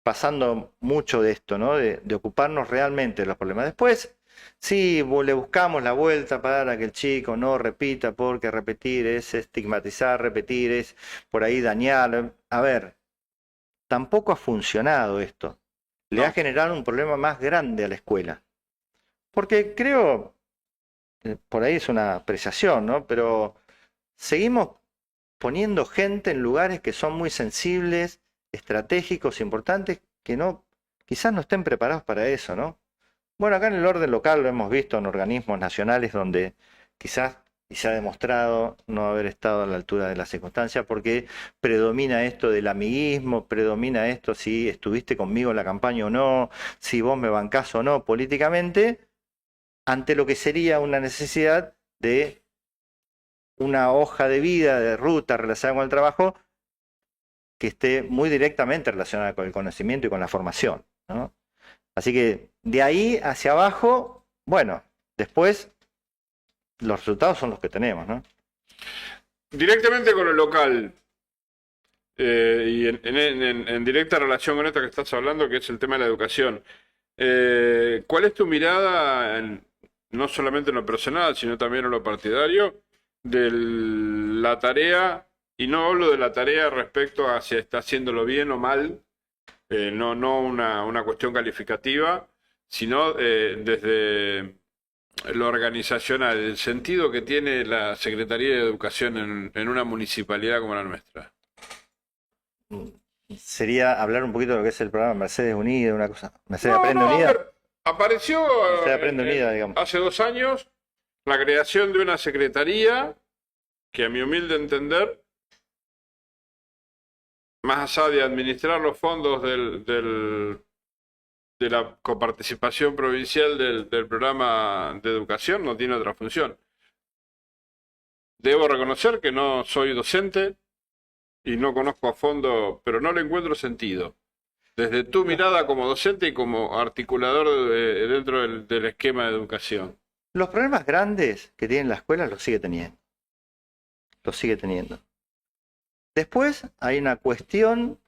B: pasando mucho de esto, ¿no? De ocuparnos realmente de los problemas. Después, sí, le buscamos la vuelta para que el chico no repita, porque repetir es estigmatizar, repetir es por ahí dañar. A ver, tampoco ha funcionado esto. Le ha
A: No.
B: generado un problema más grande a la escuela. Porque creo, por ahí es una apreciación, ¿no? Pero seguimos poniendo gente en lugares que son muy sensibles, estratégicos, importantes, que no, quizás no estén preparados para eso, ¿no? Bueno, acá en el orden local lo hemos visto en organismos nacionales donde quizás, y se ha demostrado no haber estado a la altura de las circunstancias, porque predomina esto del amiguismo, predomina esto si estuviste conmigo en la campaña o no, si vos me bancás o no políticamente, ante lo que sería una necesidad de una hoja de vida, de ruta relacionada con el trabajo, que esté muy directamente relacionada con el conocimiento y con la formación, ¿no? Así que de ahí hacia abajo, bueno, después los resultados son los que tenemos, ¿no?
A: Directamente con lo local, y en directa relación con esto que estás hablando, que es el tema de la educación. ¿Cuál es tu mirada, no solamente en lo personal, sino también en lo partidario, de la tarea, y no hablo de la tarea respecto a si está haciéndolo bien o mal, no una cuestión calificativa, sino desde lo organizacional, el sentido que tiene la Secretaría de Educación en una municipalidad como la nuestra?
B: sería hablar un poquito de lo que es el programa Mercedes Unida, una cosa. Mercedes
A: No,
B: Aprende
A: no, a
B: Unida.
A: ver, apareció
B: Mercedes Aprende Unida, digamos.
A: hace 2 años la creación de una secretaría que, a mi humilde entender, más allá de administrar los fondos de la coparticipación provincial del programa de educación, no tiene otra función. Debo reconocer que no soy docente y no conozco a fondo, pero no le encuentro sentido. Desde tu mirada como docente y como articulador dentro del esquema de educación.
B: Los problemas grandes que tiene la escuela los sigue teniendo. Los sigue teniendo. Después hay una cuestión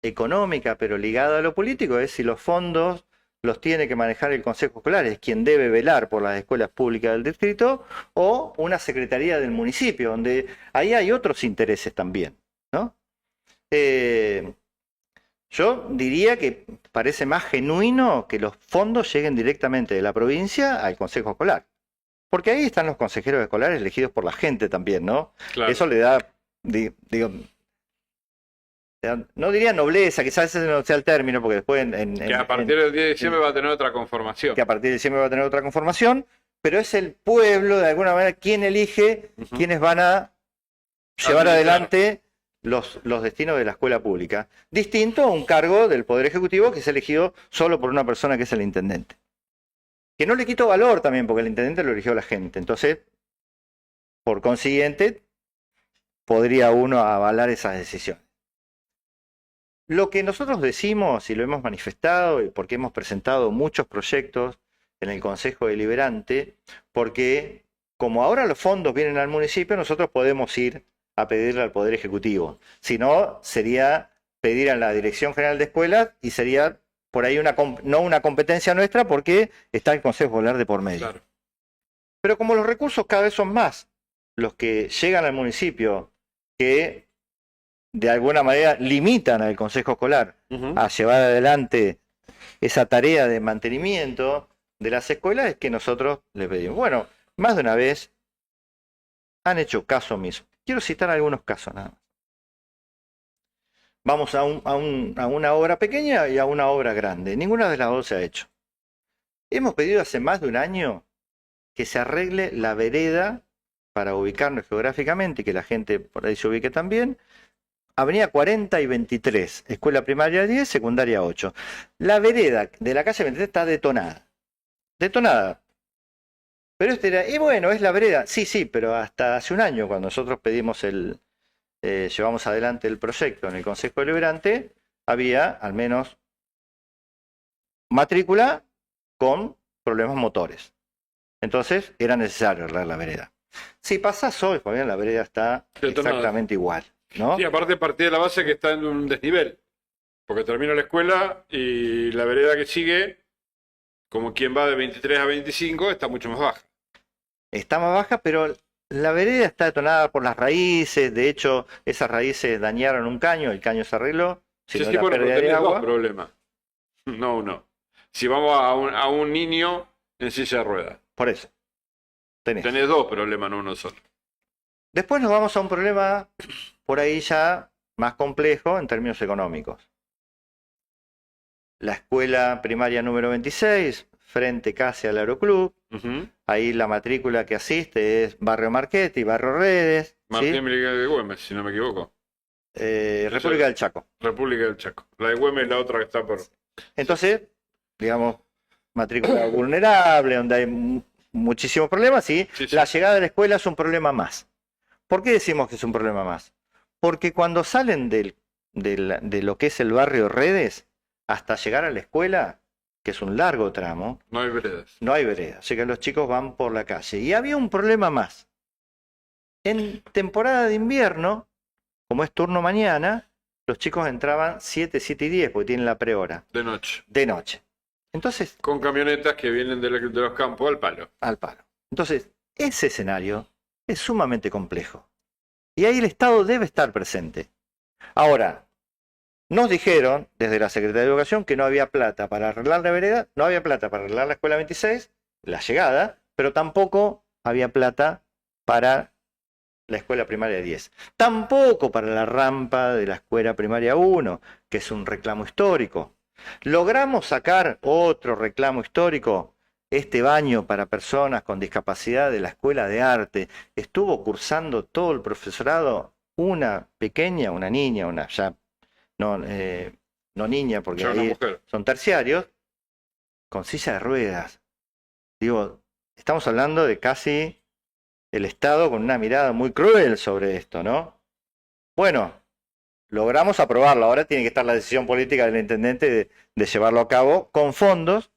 B: económica, pero ligada a lo político, es si los fondos los tiene que manejar el Consejo Escolar, es quien debe velar por las escuelas públicas del distrito, o una secretaría del municipio, donde ahí hay otros intereses también, ¿no? Yo diría que parece más genuino que los fondos lleguen directamente de la provincia al Consejo Escolar. Porque ahí están los consejeros escolares elegidos por la gente también, ¿no?
A: Claro.
B: Eso le da, digo, no diría nobleza, quizás ese no sea el término, porque después
A: Que a partir del 10 de diciembre va a tener otra conformación.
B: que a partir de diciembre va a tener otra conformación, pero es el pueblo, de alguna manera, quien elige quienes van a llevar adelante los destinos de la escuela pública. Distinto a un cargo del Poder Ejecutivo que es elegido solo por una persona que es el intendente. Que no le quito valor también, porque el intendente lo eligió la gente. Entonces, por consiguiente, podría uno avalar esas decisiones. Lo que nosotros decimos, y lo hemos manifestado, y porque hemos presentado muchos proyectos en el Consejo Deliberante, porque como ahora los fondos vienen al municipio, nosotros podemos ir a pedirle al Poder Ejecutivo. Si no, sería pedir a la Dirección General de Escuelas y sería por ahí no una competencia nuestra porque está el Consejo Escolar de por medio.
A: Claro.
B: Pero como los recursos cada vez son más los que llegan al municipio, que de alguna manera limitan al Consejo Escolar a llevar adelante esa tarea de mantenimiento de las escuelas, es que nosotros le pedimos. Bueno, más de una vez han hecho caso omiso. Quiero citar algunos casos nada más. Vamos a una obra pequeña y a una obra grande. Ninguna de las dos se ha hecho. Hemos pedido hace más de un año que se arregle la vereda para ubicarnos geográficamente y que la gente por ahí se ubique también. Avenida 40 y 23, escuela primaria 10, secundaria 8. La vereda de la calle 23 está detonada. Detonada. Pero y bueno, es la vereda. Sí, pero hasta hace un año, cuando nosotros pedimos llevamos adelante el proyecto en el Consejo Deliberante, había al menos matrícula con problemas motores. Entonces era necesario arreglar la vereda. Si pasás hoy, Fabián, la vereda está
A: Detonada.
B: exactamente igual, ¿no?
A: Sí, aparte partí de la base que está en un desnivel. Porque termina la escuela y la vereda que sigue, como quien va de 23 a 25, está mucho más baja.
B: Está más baja, pero la vereda está detonada por las raíces. De hecho, esas raíces dañaron un caño, el caño se arregló.
A: Sí,
B: no
A: sí,
B: era
A: bueno, pero
B: pérdida de
A: tenés dos
B: agua.
A: problemas. No uno. Si vamos a un niño en silla de ruedas,
B: Por eso.
A: tenés dos problemas, no uno solo.
B: Después nos vamos a un problema por ahí ya más complejo en términos económicos. La escuela primaria número 26, frente casi al Aeroclub. Ahí la matrícula que asiste es Barrio Marchetti, Barrio Redes.
A: Martín
B: ¿sí?
A: Miguel de Güemes, si no me equivoco.
B: República del Chaco.
A: República del Chaco. La de Güemes es la otra que está por...
B: Entonces, digamos, matrícula vulnerable, donde hay muchísimos problemas y
A: Sí, sí.
B: la llegada de la escuela es un problema más. ¿Por qué decimos que es un problema más? Porque cuando salen de lo que es el barrio Redes hasta llegar a la escuela, que es un largo tramo,
A: No hay veredas.
B: no hay vereda, así que los chicos van por la calle. Y había un problema más. En temporada de invierno, como es turno mañana, los chicos entraban 7, 7 y 10, porque tienen la prehora,
A: De noche.
B: de noche. Entonces,
A: Con camionetas que vienen de los campos al palo.
B: al palo. Entonces, ese escenario es sumamente complejo. Y ahí el Estado debe estar presente. Ahora, nos dijeron desde la Secretaría de Educación que no había plata para arreglar la vereda, no había plata para arreglar la escuela 26, la llegada, pero tampoco había plata para la escuela primaria 10. Tampoco para la rampa de la escuela primaria 1, que es un reclamo histórico. Logramos sacar otro reclamo histórico, este baño para personas con discapacidad de la escuela de arte. Estuvo cursando todo el profesorado una pequeña, una niña, una ya, no, no niña, porque
A: Ya una
B: ahí
A: mujer.
B: son terciarios, con silla de ruedas. Digo, estamos hablando de casi el Estado con una mirada muy cruel sobre esto, ¿no? Bueno, logramos aprobarlo. Ahora tiene que estar la decisión política del intendente de llevarlo a cabo con fondos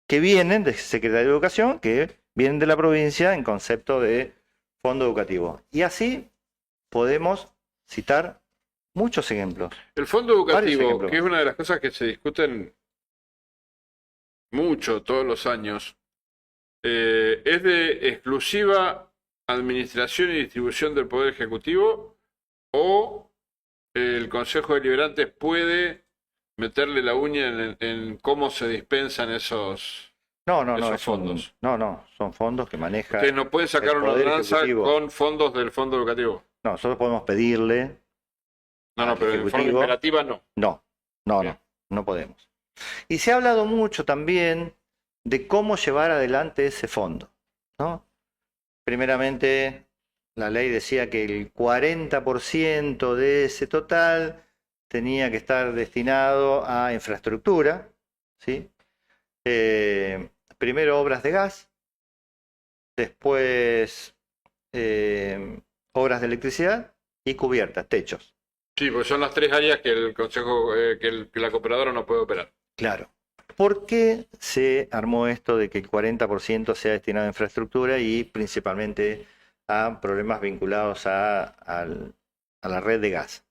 B: que vienen de Secretaría de Educación, que vienen de la provincia en concepto de fondo educativo. Y así podemos citar muchos ejemplos.
A: El fondo
B: Varios
A: educativo,
B: ejemplos.
A: que es una de las cosas que se discuten mucho todos los años, ¿es de exclusiva administración y distribución del Poder Ejecutivo o el Consejo Deliberante puede meterle la uña en cómo se dispensan esos
B: No,
A: esos fondos?
B: son fondos que maneja
A: Ustedes no pueden sacar
B: el
A: una
B: Poder
A: ordenanza
B: Ejecutivo.
A: con fondos del Fondo Educativo.
B: No, nosotros podemos pedirle
A: No,
B: al
A: pero en forma
B: Ejecutivo.
A: imperativa no. Bien.
B: No podemos. Y se ha hablado mucho también de cómo llevar adelante ese fondo, ¿no? Primeramente, la ley decía que el 40% de ese total tenía que estar destinado a infraestructura, ¿sí? Primero obras de gas, después obras de electricidad y cubiertas, techos.
A: Sí, porque son las tres áreas que el Consejo, que la cooperadora no puede operar.
B: Claro. ¿Por qué se armó esto de que el 40% sea destinado a infraestructura y principalmente a problemas vinculados a la red de gas?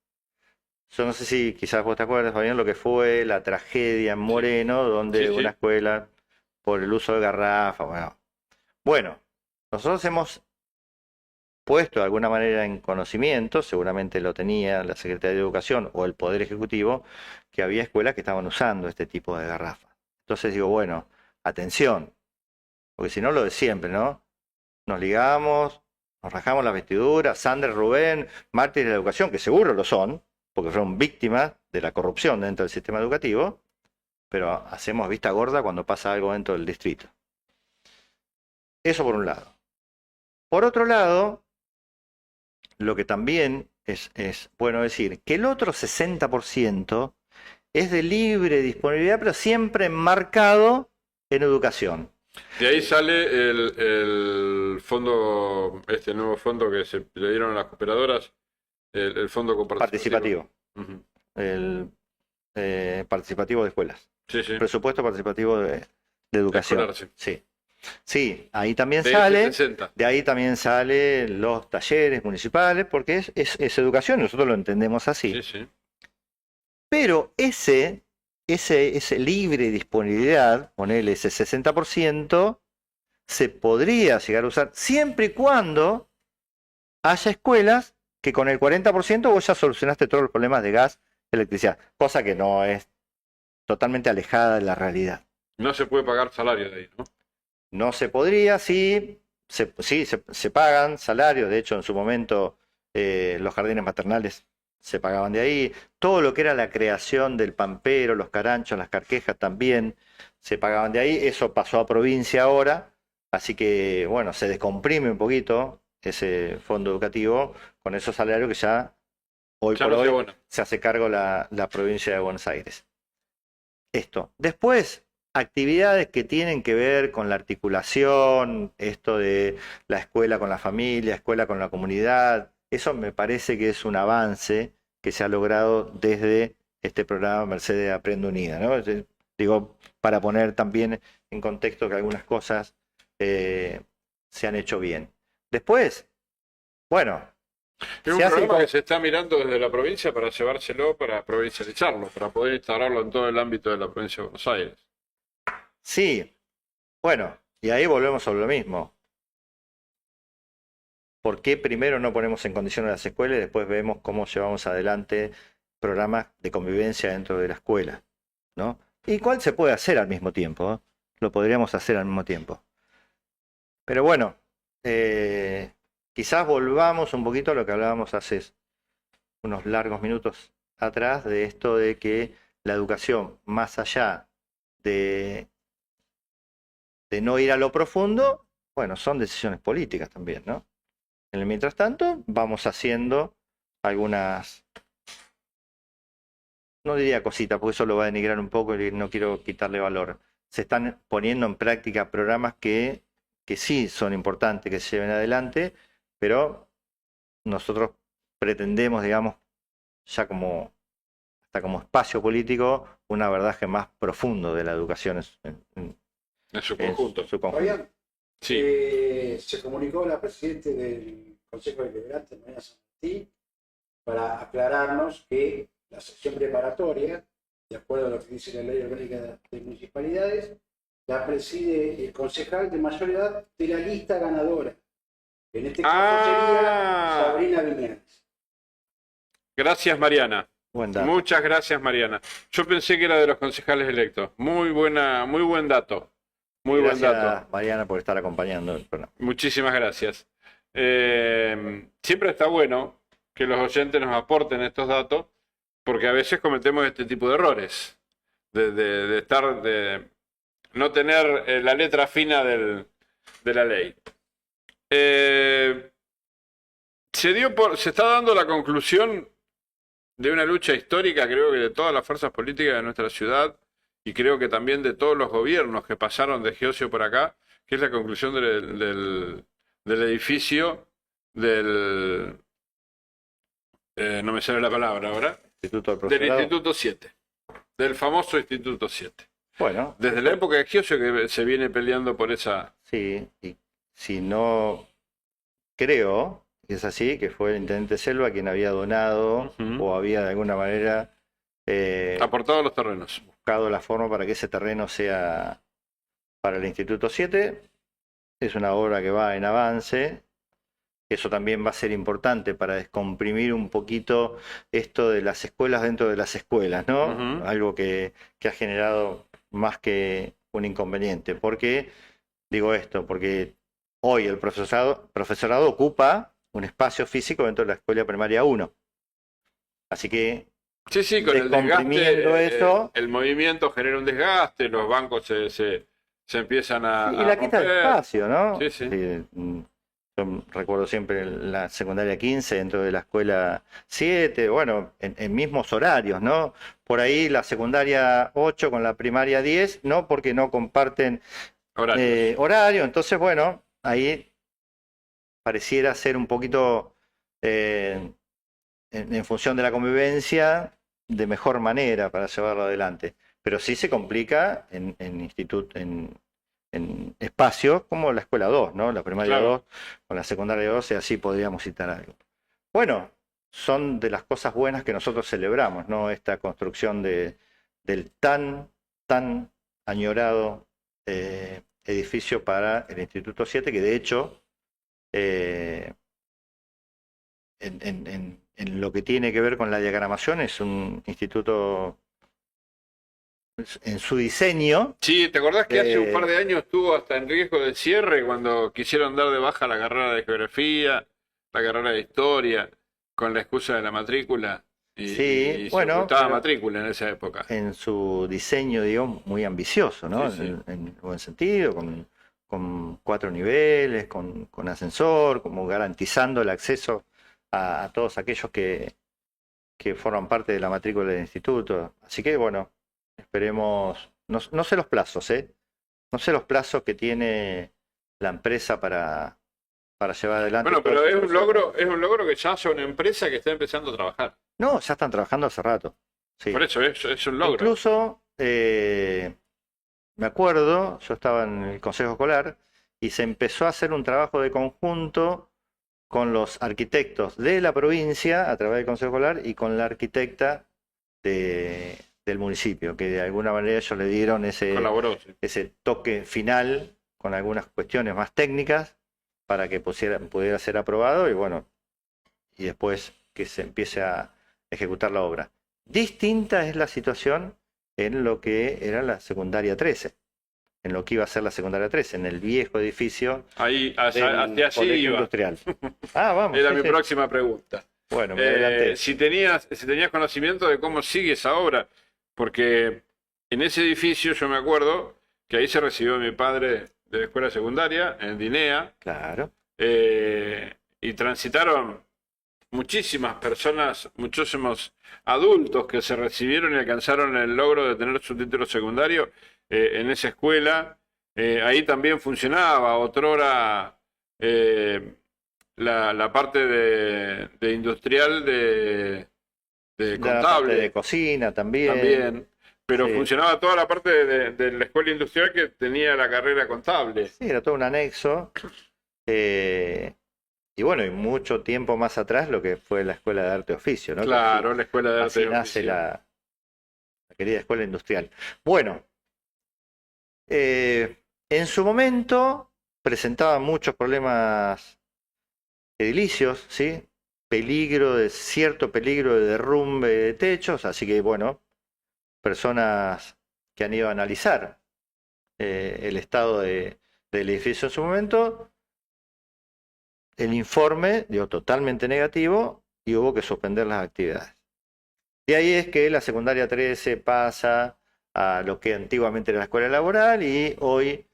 B: Yo no sé si quizás vos te acuerdas, Fabián, lo que fue la tragedia en Moreno, donde
A: Sí, sí.
B: una escuela, por el uso de garrafa, bueno, nosotros hemos puesto de alguna manera en conocimiento, seguramente lo tenía la Secretaría de Educación o el Poder Ejecutivo, que había escuelas que estaban usando este tipo de garrafa. Entonces digo, bueno, atención, porque si no lo de siempre, ¿no? Nos ligamos, nos rajamos las vestiduras, Sandra, Rubén, mártires de la educación, que seguro lo son, porque fueron víctimas de la corrupción dentro del sistema educativo, pero hacemos vista gorda cuando pasa algo dentro del distrito. Eso por un lado. Por otro lado, lo que también es bueno decir, que el otro 60% es de libre disponibilidad, pero siempre enmarcado en educación.
A: De ahí sale el fondo, este nuevo fondo que se le dieron a las cooperadoras, el fondo
B: Participativo.
A: Ujú.
B: El participativo de escuelas.
A: Sí, sí.
B: Presupuesto participativo de educación.
A: Escolar, sí.
B: Sí. Sí, ahí también
A: De
B: sale,
A: 60.
B: de ahí también salen los talleres municipales, porque es educación, nosotros lo entendemos así.
A: Sí, sí.
B: Pero ese libre disponibilidad, ponele ese 60%, se podría llegar a usar siempre y cuando haya escuelas que con el 40% vos ya solucionaste todos los problemas de gas, electricidad, cosa que no es totalmente alejada de la realidad.
A: No se puede pagar salario de ahí, ¿no?
B: No se podría, sí, se pagan salarios, de hecho en su momento los jardines maternales se pagaban de ahí, todo lo que era la creación del pampero, los caranchos, las carquejas también se pagaban de ahí, eso pasó a provincia ahora, así que bueno, se descomprime un poquito ese fondo educativo con esos salarios que ya hoy
A: Ya
B: por
A: no se
B: hoy
A: abona.
B: se hace cargo la provincia de Buenos Aires. Esto. Después, actividades que tienen que ver con la articulación, esto de la escuela con la familia, escuela con la comunidad, eso me parece que es un avance que se ha logrado desde este programa Mercedes Aprende Unida, ¿no? Digo, para poner también en contexto que algunas cosas se han hecho bien. Después, bueno,
A: Es un
B: se hace
A: programa que se está mirando desde la provincia para llevárselo, para provincializarlo, para poder instalarlo en todo el ámbito de la provincia de Buenos Aires.
B: sí, bueno, y ahí volvemos sobre lo mismo. ¿Por qué primero no ponemos en condiciones las escuelas y después vemos cómo llevamos adelante programas de convivencia dentro de la escuela, ¿no? ¿Y cuál se puede hacer al mismo tiempo? ¿Eh? Lo podríamos hacer al mismo tiempo. Pero bueno, quizás volvamos un poquito a lo que hablábamos hace unos largos minutos atrás, de esto de que la educación, más allá de no ir a lo profundo, bueno, son decisiones políticas también, ¿no? En el mientras tanto, vamos haciendo algunas, no diría cositas, porque eso lo va a denigrar un poco y no quiero quitarle valor. Se están poniendo en práctica programas que sí son importantes que se lleven adelante, pero nosotros pretendemos, digamos, ya hasta como espacio político, un abordaje más profundo de la educación
A: En su conjunto.
B: su conjunto.
C: Fabián,
A: Sí.
C: se comunicó la presidenta del Consejo Deliberante, María San Martín, para aclararnos que la sección preparatoria, de acuerdo a lo que dice la Ley Orgánica de Municipalidades, la preside el concejal de mayor edad de la lista ganadora. En este caso sería Sabrina Viñales.
A: Gracias, Mariana.
B: Buen dato.
A: Muchas gracias, Mariana. Yo pensé que era de los concejales electos. Muy buen dato. Muy buen
B: Gracias,
A: dato.
B: Mariana, por estar acompañando el programa.
A: Muchísimas gracias. Siempre está bueno que los oyentes nos aporten estos datos, porque a veces cometemos este tipo de errores. De no tener la letra fina de la ley. Se está dando la conclusión de una lucha histórica, creo que de todas las fuerzas políticas de nuestra ciudad, y creo que también de todos los gobiernos que pasaron de Geosio por acá, que es la conclusión del edificio del... no me sale la palabra ahora.
B: Instituto del
A: Del
B: Profesorado.
A: Instituto 7. Del famoso Instituto 7.
B: Bueno,
A: Desde la época de Geosio que se viene peleando por esa...
B: sí, y si no creo que es así, que fue el intendente Selva quien había donado
A: Ujú.
B: o había de alguna manera
A: Aportado a los terrenos.
B: buscado la forma para que ese terreno sea para el Instituto 7. Es una obra que va en avance. Eso también va a ser importante para descomprimir un poquito esto de las escuelas dentro de las escuelas, ¿no?
A: Ujú.
B: Algo que ha generado más que un inconveniente. ¿Por qué digo esto? Porque hoy el profesorado ocupa un espacio físico dentro de la escuela primaria 1. Así que
A: Sí, con el
B: descomprimiendo
A: desgaste,
B: eso,
A: el movimiento genera un desgaste, los bancos se empiezan a,
B: y la
A: a
B: quita de
A: romper.
B: espacio, ¿no?
A: Sí, sí.
B: Yo recuerdo siempre la secundaria 15 dentro de la escuela 7, bueno, en mismos horarios, ¿no? Por ahí la secundaria 8 con la primaria 10, ¿no? Porque no comparten
A: Horarios.
B: horario, entonces, bueno, ahí pareciera ser un poquito en función de la convivencia de mejor manera para llevarlo adelante. Pero sí se complica en espacios como la escuela 2, ¿no? La primaria
A: Claro.
B: 2 con la secundaria 2, y así podríamos citar algo. Bueno, son de las cosas buenas que nosotros celebramos, ¿no? Esta construcción del tan añorado edificio para el Instituto 7, que de hecho, en lo que tiene que ver con la diagramación, es un instituto en su diseño.
A: Sí, ¿te acordás que hace un par
B: Eh,
A: de años estuvo hasta en riesgo de cierre cuando quisieron dar de baja la carrera de geografía, la carrera de historia, con la excusa de la matrícula?
B: Sí,
A: Y se
B: bueno,
A: ocultaba
B: pero
A: matrícula en esa época.
B: en su diseño, digo, muy ambicioso, ¿no?
A: Sí, sí.
B: En buen sentido, con 4 niveles, con ascensor, como garantizando el acceso a todos aquellos que forman parte de la matrícula del instituto. Así que, bueno, esperemos, no sé los plazos, ¿eh? No sé los plazos que tiene la empresa para llevar adelante.
A: Bueno,
B: todo
A: pero
B: ese proceso.
A: es un logro que ya hace una empresa que está empezando a trabajar.
B: No, ya están trabajando hace rato. Sí.
A: Por eso es un logro.
B: Incluso, me acuerdo, yo estaba en el consejo escolar y se empezó a hacer un trabajo de conjunto con los arquitectos de la provincia a través del consejo escolar y con la arquitecta del municipio, que de alguna manera ellos le dieron
A: Colaboró, sí.
B: ese toque final con algunas cuestiones más técnicas para que pudiera ser aprobado y bueno, y después que se empiece a ejecutar la obra. Distinta es la situación en lo que era la secundaria 13. en lo que iba a ser la secundaria 13, en el viejo edificio
A: Ahí,
B: del
A: hacia allí
B: Colegio
A: iba.
B: Industrial. Ah, vamos.
A: Era
B: sí,
A: mi
B: sí.
A: próxima pregunta.
B: Bueno, me adelanté.
A: Si tenías conocimiento de cómo sigue esa obra, porque en ese edificio yo me acuerdo que ahí se recibió mi padre de la escuela secundaria, en Dinea,
B: Claro.
A: y transitaron muchísimas personas, muchísimos adultos que se recibieron y alcanzaron el logro de tener su título secundario en esa escuela. Ahí también funcionaba otrora la parte de industrial de
B: La parte
A: contable
B: de cocina también.
A: también, pero
B: Sí.
A: funcionaba toda la parte de la escuela industrial que tenía la carrera contable.
B: Sí, era todo un anexo. Y bueno, y mucho tiempo más atrás lo que fue la Escuela de Arte y Oficio, ¿no? Que
A: Claro, la escuela de arte
B: así
A: y
B: nace
A: oficio.
B: la querida Escuela Industrial. Bueno, en su momento presentaba muchos problemas edilicios, ¿sí? Cierto peligro de derrumbe de techos, así que bueno, personas que han ido a analizar el estado del edificio en su momento, el informe dio totalmente negativo y hubo que suspender las actividades. De ahí es que la secundaria 13 pasa a lo que antiguamente era la escuela laboral y hoy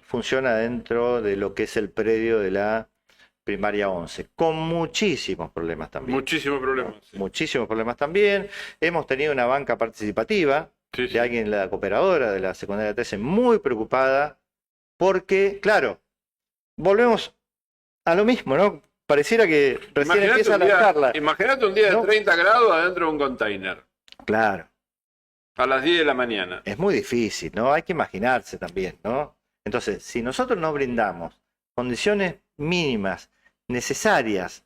B: funciona dentro de lo que es el predio de la primaria 11, con muchísimos problemas también.
A: Muchísimos problemas. Sí.
B: Muchísimos problemas también. Hemos tenido una banca participativa
A: Sí, sí.
B: de alguien, la cooperadora de la secundaria 13, muy preocupada porque, claro, volvemos a lo mismo, ¿no? Pareciera que recién empieza la charla.
A: Imagínate un día
B: ¿No?
A: de 30 grados adentro de un container,
B: Claro,
A: a las 10 de la mañana.
B: es muy difícil, ¿no? Hay que imaginarse también, ¿no? Entonces, si nosotros no brindamos condiciones mínimas necesarias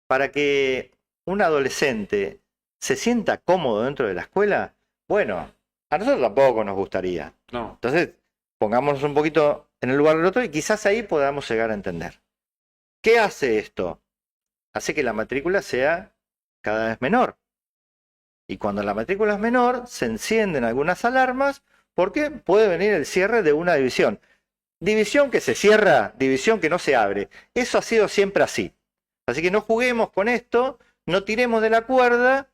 B: para que un adolescente se sienta cómodo dentro de la escuela, bueno, a nosotros tampoco nos gustaría.
A: No.
B: Entonces, pongámonos un poquito en el lugar del otro y quizás ahí podamos llegar a entender. ¿Qué hace esto? Hace que la matrícula sea cada vez menor. Y cuando la matrícula es menor, se encienden algunas alarmas porque puede venir el cierre de una división. División que se cierra, división que no se abre. Eso ha sido siempre así. Así que no juguemos con esto, no tiremos de la cuerda,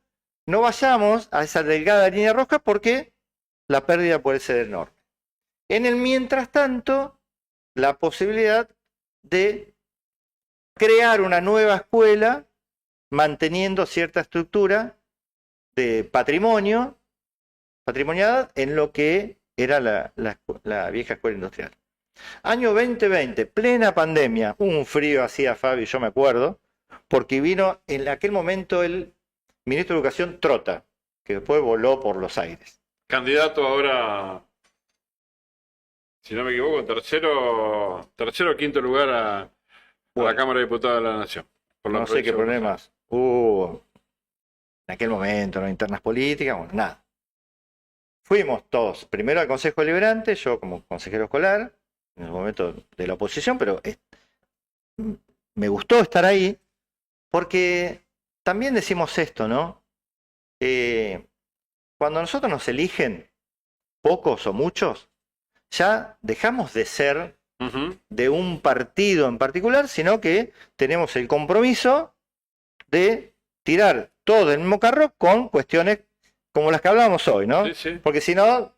B: no vayamos a esa delgada línea roja porque la pérdida puede ser enorme. En el mientras tanto, la posibilidad de crear una nueva escuela manteniendo cierta estructura de patrimonial en lo que era la vieja escuela industrial. Año 2020, plena pandemia, un frío hacía Fabi, yo me acuerdo, porque vino en aquel momento el ministro de Educación Trota, que después voló por los aires.
A: Candidato ahora, si no me equivoco, tercero o quinto lugar a
B: Bueno.
A: la Cámara de Diputados de la Nación. Por la
B: No sé qué
A: provincia de Buenos
B: problemas hubo en aquel momento, ¿no? Internas políticas, bueno, nada. Fuimos todos, primero al Consejo Deliberante, yo como consejero escolar, en el momento de la oposición, pero me gustó estar ahí, porque también decimos esto, ¿no? Cuando nosotros nos eligen, pocos o muchos, ya dejamos de ser
A: Ujú.
B: de un partido en particular, sino que tenemos el compromiso de tirar todo del mismo carro con cuestiones como las que hablábamos hoy, ¿no?
A: Sí, sí.
B: Porque si no,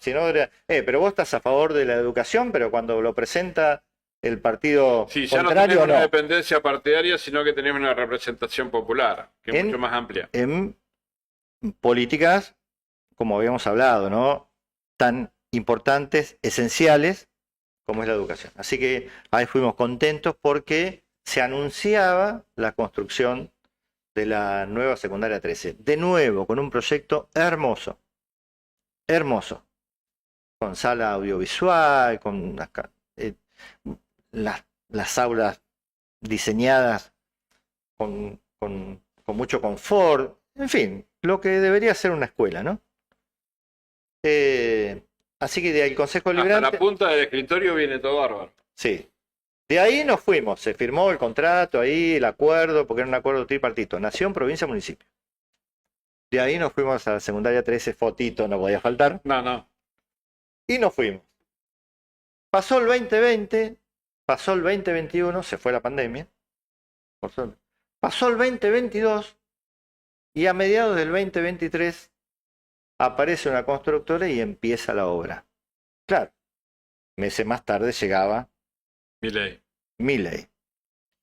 B: pero vos estás a favor de la educación, pero cuando lo presenta el partido
A: Sí, ya no
B: contrario,
A: tenemos una
B: no.
A: dependencia partidaria, sino que tenemos una representación popular, que es
B: En-
A: mucho más amplia.
B: En políticas, como habíamos hablado, ¿no? Tan importantes, esenciales, como es la educación. Así que ahí fuimos contentos porque se anunciaba la construcción de la nueva secundaria 13. De nuevo, con un proyecto hermoso, hermoso, con sala audiovisual, con las aulas diseñadas con mucho confort, en fin, lo que debería ser una escuela, ¿no? Así que del Consejo
A: Hasta
B: Deliberante,
A: la punta del escritorio viene todo bárbaro.
B: sí. De ahí nos fuimos, se firmó el contrato ahí, el acuerdo, porque era un acuerdo tripartito, nación, provincia, municipio. De ahí nos fuimos a la secundaria 13, fotito, no podía faltar,
A: No, no.
B: y nos fuimos. Pasó el 2020, pasó el 2021, se fue la pandemia, por suerte. Pasó el 2022 y a mediados del 2023 aparece una constructora y empieza la obra. Claro, meses más tarde llegaba Milei,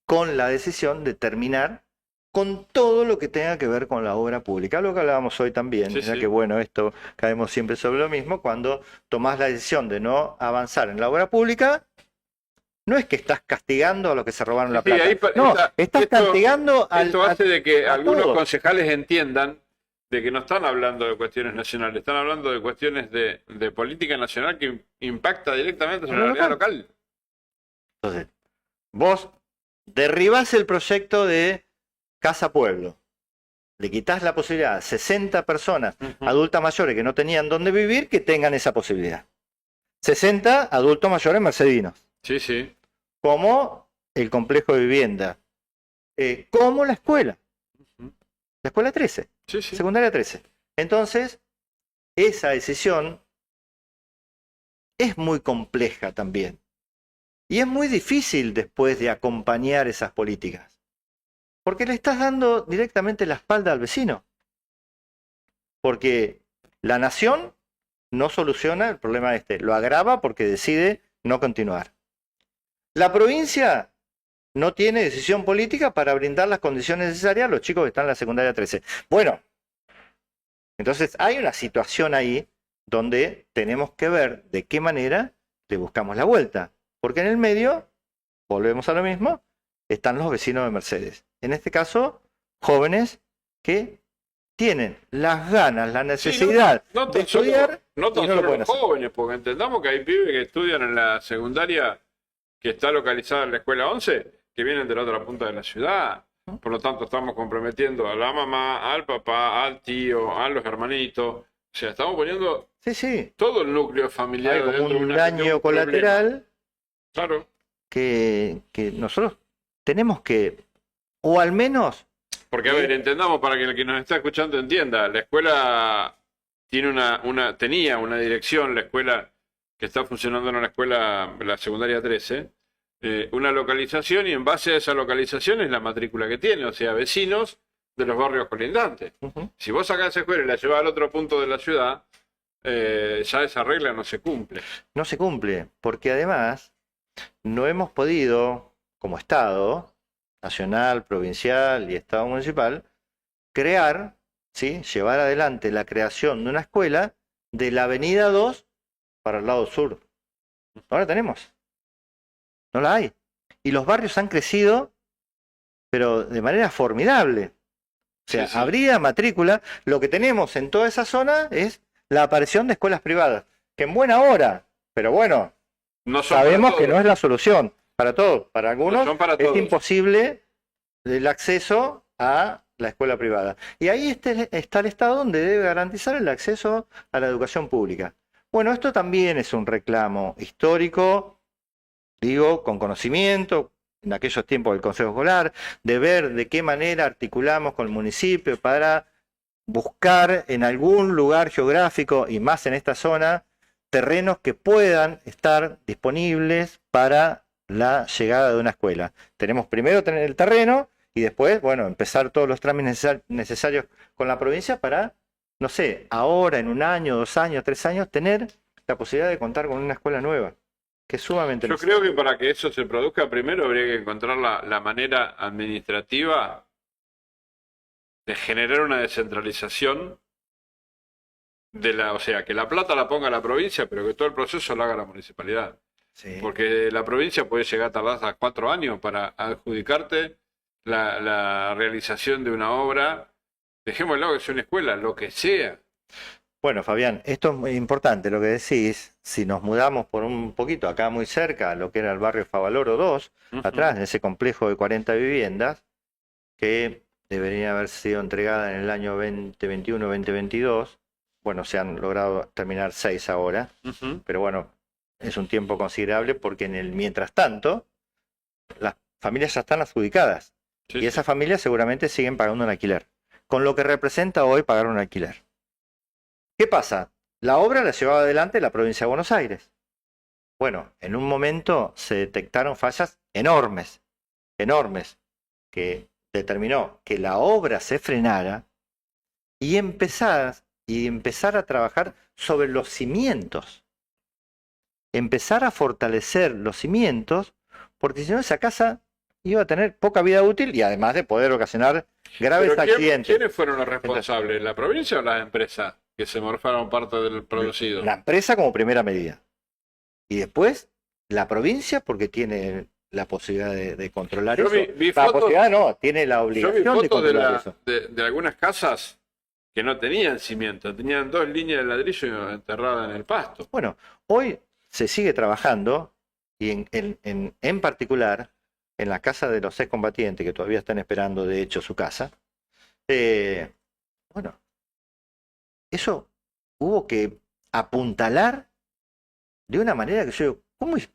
B: con la decisión de terminar con todo lo que tenga que ver con la obra pública. Lo que hablábamos hoy también,
A: Sí,
B: era
A: sí.
B: que bueno, esto caemos siempre sobre lo mismo, cuando tomás la decisión de no avanzar en la obra pública, no es que estás castigando a los que se robaron la
A: Sí,
B: plata.
A: ahí
B: No, estás
A: esto,
B: castigando
A: esto hace de que
B: a
A: algunos
B: todos.
A: concejales entiendan de que no están hablando de cuestiones nacionales, están hablando de cuestiones de política nacional que impacta directamente sobre la realidad local.
B: Entonces, vos derribás el proyecto de Casa Pueblo, le quitas la posibilidad a 60 personas adultas mayores que no tenían dónde vivir que tengan esa posibilidad. 60 adultos mayores mercedinos,
A: Sí, sí.
B: como el complejo de vivienda, como la escuela 13,
A: Sí, sí.
B: secundaria 13. Entonces, esa decisión es muy compleja también. Y es muy difícil después de acompañar esas políticas. Porque le estás dando directamente la espalda al vecino. Porque la nación no soluciona el problema este, lo agrava porque decide no continuar. La provincia no tiene decisión política para brindar las condiciones necesarias a los chicos que están en la secundaria 13. Bueno, entonces hay una situación ahí donde tenemos que ver de qué manera le buscamos la vuelta. Porque en el medio, volvemos a lo mismo, están los vecinos de Mercedes. En este caso, jóvenes que tienen las ganas, la necesidad de estudiar
A: no
B: y
A: tan
B: no lo
A: solo
B: pueden
A: los
B: hacer.
A: jóvenes, porque entendamos que hay pibes que estudian en la secundaria que está localizada en la escuela 11, que vienen de la otra punta de la ciudad. Por lo tanto, estamos comprometiendo a la mamá, al papá, al tío, a los hermanitos. O sea, estamos poniendo
B: Sí,
A: todo el núcleo familiar
B: hay como
A: dentro de
B: un
A: de
B: daño
A: un
B: colateral
A: problema. Claro.
B: que nosotros tenemos que, o al menos,
A: Porque, a ver, entendamos para que el que nos está escuchando entienda. La escuela tiene tenía una dirección, la escuela que está funcionando en la escuela, la secundaria 13, una localización y en base a esa localización es la matrícula que tiene, o sea, vecinos de los barrios colindantes. Si vos sacás esa escuela y la llevás al otro punto de la ciudad, ya esa regla no se cumple.
B: no se cumple, porque además no hemos podido, como Estado, nacional, provincial y Estado municipal, crear, ¿sí? Llevar adelante la creación de una escuela de la Avenida 2 para el lado sur. No la tenemos. No la hay. Y los barrios han crecido, pero de manera formidable. O sea,
A: Sí, sí.
B: habría matrícula. Lo que tenemos en toda esa zona es la aparición de escuelas privadas, que en buena hora, pero bueno,
A: No son para
B: sabemos que
A: todos.
B: no es la solución para todos. Para algunos
A: No son para
B: es
A: todos.
B: imposible el acceso a la escuela privada. Y ahí está el Estado donde debe garantizar el acceso a la educación pública. Bueno, esto también es un reclamo histórico, digo, con conocimiento, en aquellos tiempos del Consejo Escolar, de ver de qué manera articulamos con el municipio para buscar en algún lugar geográfico, y más en esta zona, terrenos que puedan estar disponibles para la llegada de una escuela. Tenemos primero tener el terreno y después, bueno, empezar todos los trámites necesarios con la provincia para, no sé, ahora, en un año, 2 años, 3 años, tener la posibilidad de contar con una escuela nueva, que es sumamente
A: Yo
B: necesaria.
A: creo que para que eso se produzca, primero habría que encontrar la manera administrativa de generar una descentralización o sea, que la plata la ponga la provincia, pero que todo el proceso lo haga la municipalidad.
B: Sí.
A: Porque la provincia puede llegar a tardar hasta 4 años para adjudicarte la realización de una obra. Dejémoslo que sea una escuela, lo que sea.
B: Bueno, Fabián, esto es muy importante lo que decís. Si nos mudamos por un poquito acá muy cerca, lo que era el barrio Favaloro 2, atrás, en ese complejo de 40 viviendas, que deberían haber sido entregadas en el año 2021-2022. Bueno, se han logrado terminar 6 ahora, pero bueno, es un tiempo considerable porque mientras tanto, las familias ya están adjudicadas
A: Sí,
B: y
A: sí.
B: esas familias seguramente siguen pagando un alquiler, con lo que representa hoy pagar un alquiler. ¿Qué pasa? La obra la llevaba adelante la provincia de Buenos Aires. Bueno, en un momento se detectaron fallas enormes, enormes, que determinó que la obra se frenara y empezar a trabajar sobre los cimientos. Empezar a fortalecer los cimientos, porque si no esa casa iba a tener poca vida útil y además de poder ocasionar graves
A: Pero
B: accidentes.
A: ¿quiénes fueron los responsables? ¿La provincia o las empresas que se morfaron parte del producido?
B: La empresa como primera medida. Y después la provincia porque tiene la posibilidad de controlar
A: Yo
B: eso.
A: vi
B: La
A: fotos,
B: posibilidad no, tiene la
A: yo vi
B: obligación de
A: fotos de,
B: controlar eso.
A: de algunas casas que no tenían cimiento, tenían 2 líneas de ladrillo enterradas en el pasto.
B: Bueno, hoy se sigue trabajando y en particular en la casa de los excombatientes que todavía están esperando de hecho su casa. Bueno, eso hubo que apuntalar de una manera que yo digo,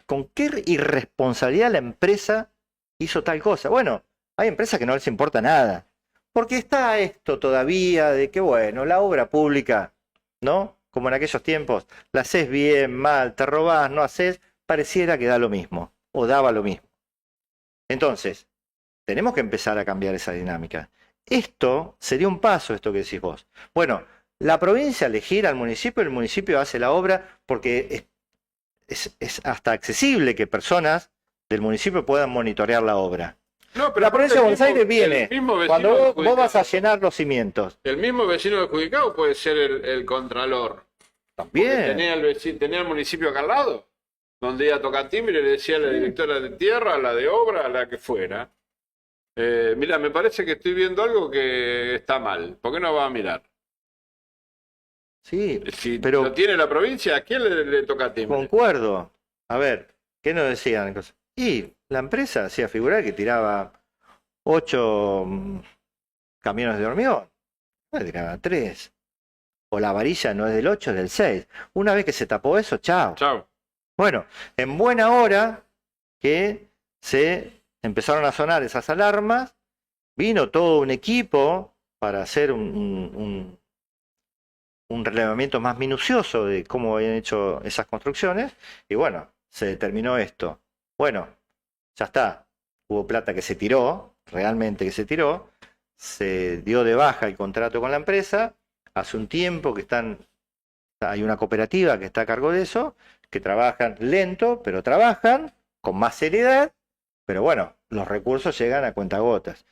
B: ¿con qué irresponsabilidad la empresa hizo tal cosa? Bueno, hay empresas que no les importa nada, porque está esto todavía de que, bueno, la obra pública, ¿no? Como en aquellos tiempos, la haces bien, mal, te robás, no haces, pareciera que da lo mismo, o daba lo mismo. Entonces, tenemos que empezar a cambiar esa dinámica. Esto sería un paso, esto que decís vos. Bueno, la provincia le gira al municipio, el municipio hace la obra porque es hasta accesible que personas del municipio puedan monitorear la obra.
A: No,
B: La provincia de Buenos Aires
A: el
B: viene
A: mismo vecino
B: cuando vos vas a
A: adjudicado.
B: llenar los cimientos.
A: El mismo vecino adjudicado puede ser el contralor. Porque
B: También.
A: tenía el municipio acá al lado, donde iba a tocar timbre y le decía a la directora de tierra, a la de obra, a la que fuera. Mira, me parece que estoy viendo algo que está mal. ¿Por qué no va a mirar?
B: Sí,
A: Si
B: pero
A: lo tiene la provincia, ¿a quién le toca timbre?
B: concuerdo. A ver, ¿qué nos decían? Y la empresa hacía figurar que tiraba 8 camiones de hormigón. No tiraba 3. O la varilla no es del 8, es del 6. Una vez que se tapó eso, chao.
A: Chao.
B: Bueno, en buena hora que se empezaron a sonar esas alarmas, vino todo un equipo para hacer un relevamiento más minucioso de cómo habían hecho esas construcciones, y bueno, se determinó esto. Bueno, ya está, hubo plata que se tiró, realmente que se tiró, se dio de baja el contrato con la empresa, hace un tiempo que hay una cooperativa que está a cargo de eso, que trabajan lento, pero trabajan con más seriedad, pero bueno, los recursos llegan a cuentagotas.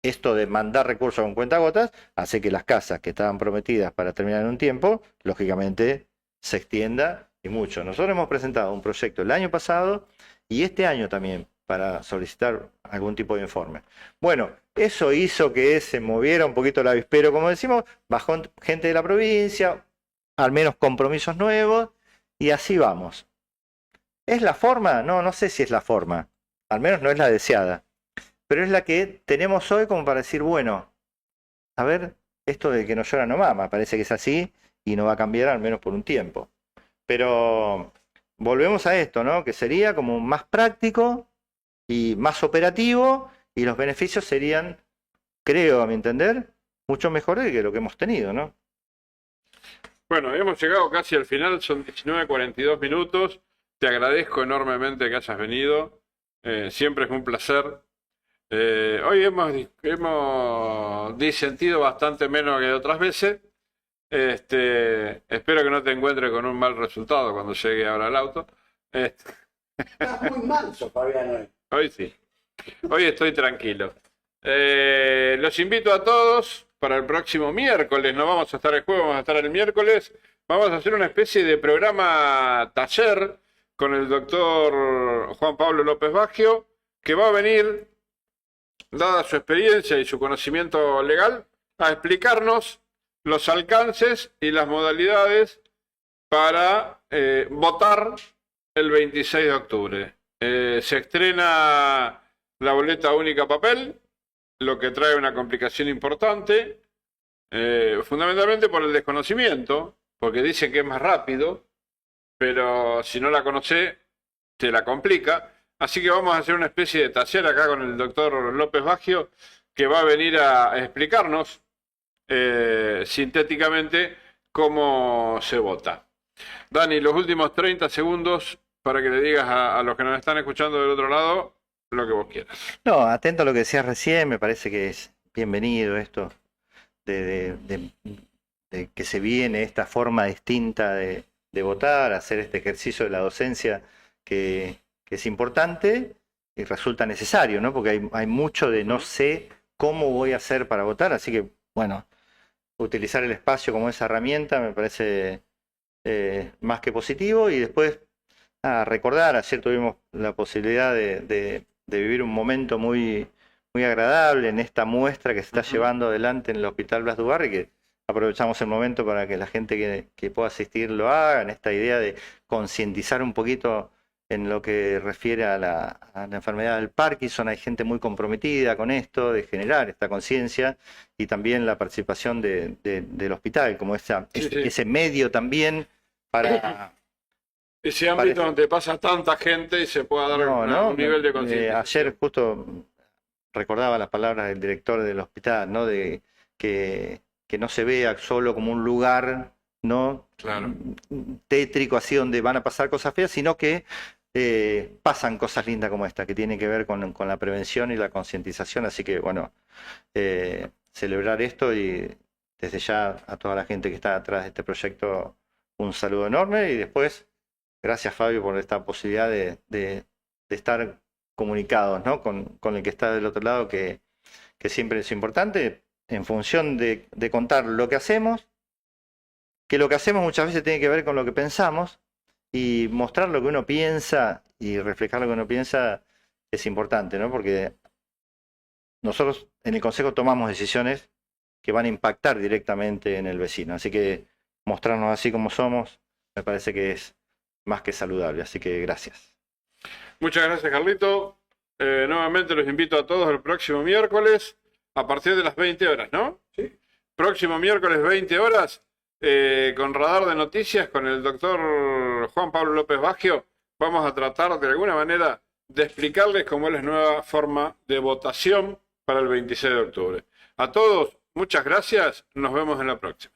B: Esto de mandar recursos con cuentagotas hace que las casas que estaban prometidas para terminar en un tiempo, lógicamente se extienda y mucho. Nosotros hemos presentado un proyecto el año pasado y este año también para solicitar algún tipo de informe. Bueno, eso hizo que se moviera un poquito el avispero, como decimos, bajó gente de la provincia, al menos compromisos nuevos, y así vamos. ¿Es la forma? No, no sé si es la forma. Al menos no es la deseada. Pero es la que tenemos hoy como para decir, bueno, a ver, esto de que no llora no mama, parece que es así y no va a cambiar al menos por un tiempo. Pero volvemos a esto, ¿no? Que sería como más práctico y más operativo y los beneficios serían, creo, a mi entender, mucho mejores que lo que hemos tenido, ¿no?
A: Bueno, hemos llegado casi al final, son 19:42 minutos. Te agradezco enormemente que hayas venido. Siempre es un placer. Hoy hemos disentido bastante menos que otras veces. Espero que no te encuentres con un mal resultado cuando llegue ahora al auto.
C: Estás muy manso, Fabián, hoy.
A: Hoy sí. Hoy estoy tranquilo. Los invito a todos para el próximo miércoles. No vamos a estar el jueves, vamos a estar el miércoles. Vamos a hacer una especie de programa taller con el doctor Juan Pablo López Baggio, que va a venir, dada su experiencia y su conocimiento legal, a explicarnos los alcances y las modalidades para votar el 26 de octubre. Se estrena la boleta única papel, lo que trae una complicación importante, fundamentalmente por el desconocimiento, porque dicen que es más rápido, pero si no la conoce, te la complica. Así que vamos a hacer una especie de taller acá con el doctor López Baggio, que va a venir a explicarnos sintéticamente cómo se vota. Dani, los últimos 30 segundos para que le digas a los que nos están escuchando del otro lado lo que vos quieras.
B: No, atento a lo que decías recién, me parece que es bienvenido esto de que se viene esta forma distinta de votar, hacer este ejercicio de la docencia que es importante y resulta necesario, ¿no? Porque hay mucho de no sé cómo voy a hacer para votar, así que, bueno, utilizar el espacio como esa herramienta me parece más que positivo. Y después, recordar, ayer tuvimos la posibilidad de vivir un momento muy, muy agradable en esta muestra que se está llevando adelante en el Hospital Blas Dubarry, que aprovechamos el momento para que la gente que pueda asistir lo haga, en esta idea de concientizar un poquito en lo que refiere a la enfermedad del Parkinson. Hay gente muy comprometida con esto, de generar esta conciencia, y también la participación del hospital, como ese medio también para...
A: Ese ámbito donde pasa tanta gente y se pueda dar un nivel de conciencia.
B: Ayer justo recordaba las palabras del director del hospital, ¿no? De que no se vea solo como un lugar, ¿no?
A: Claro.
B: Tétrico, así donde van a pasar cosas feas, sino que pasan cosas lindas como esta, que tienen que ver con la prevención y la concientización. Así que, bueno, celebrar esto, y desde ya a toda la gente que está atrás de este proyecto, un saludo enorme. Y después, gracias, Fabio, por esta posibilidad de estar comunicados, ¿no? con el que está del otro lado, que siempre es importante, en función de contar lo que hacemos, que lo que hacemos muchas veces tiene que ver con lo que pensamos, y mostrar lo que uno piensa y reflejar lo que uno piensa es importante, ¿no? Porque nosotros en el Consejo tomamos decisiones que van a impactar directamente en el vecino. Así que mostrarnos así como somos me parece que es más que saludable. Así que gracias.
A: Muchas gracias, Carlito. Nuevamente los invito a todos el próximo miércoles a partir de las 20 horas, ¿no?
C: Sí.
A: Próximo miércoles 20 horas con Radar de Noticias, con el doctor Juan Pablo López Baggio. Vamos a tratar de alguna manera de explicarles cómo es la nueva forma de votación para el 26 de octubre. A todos, muchas gracias. Nos vemos en la próxima.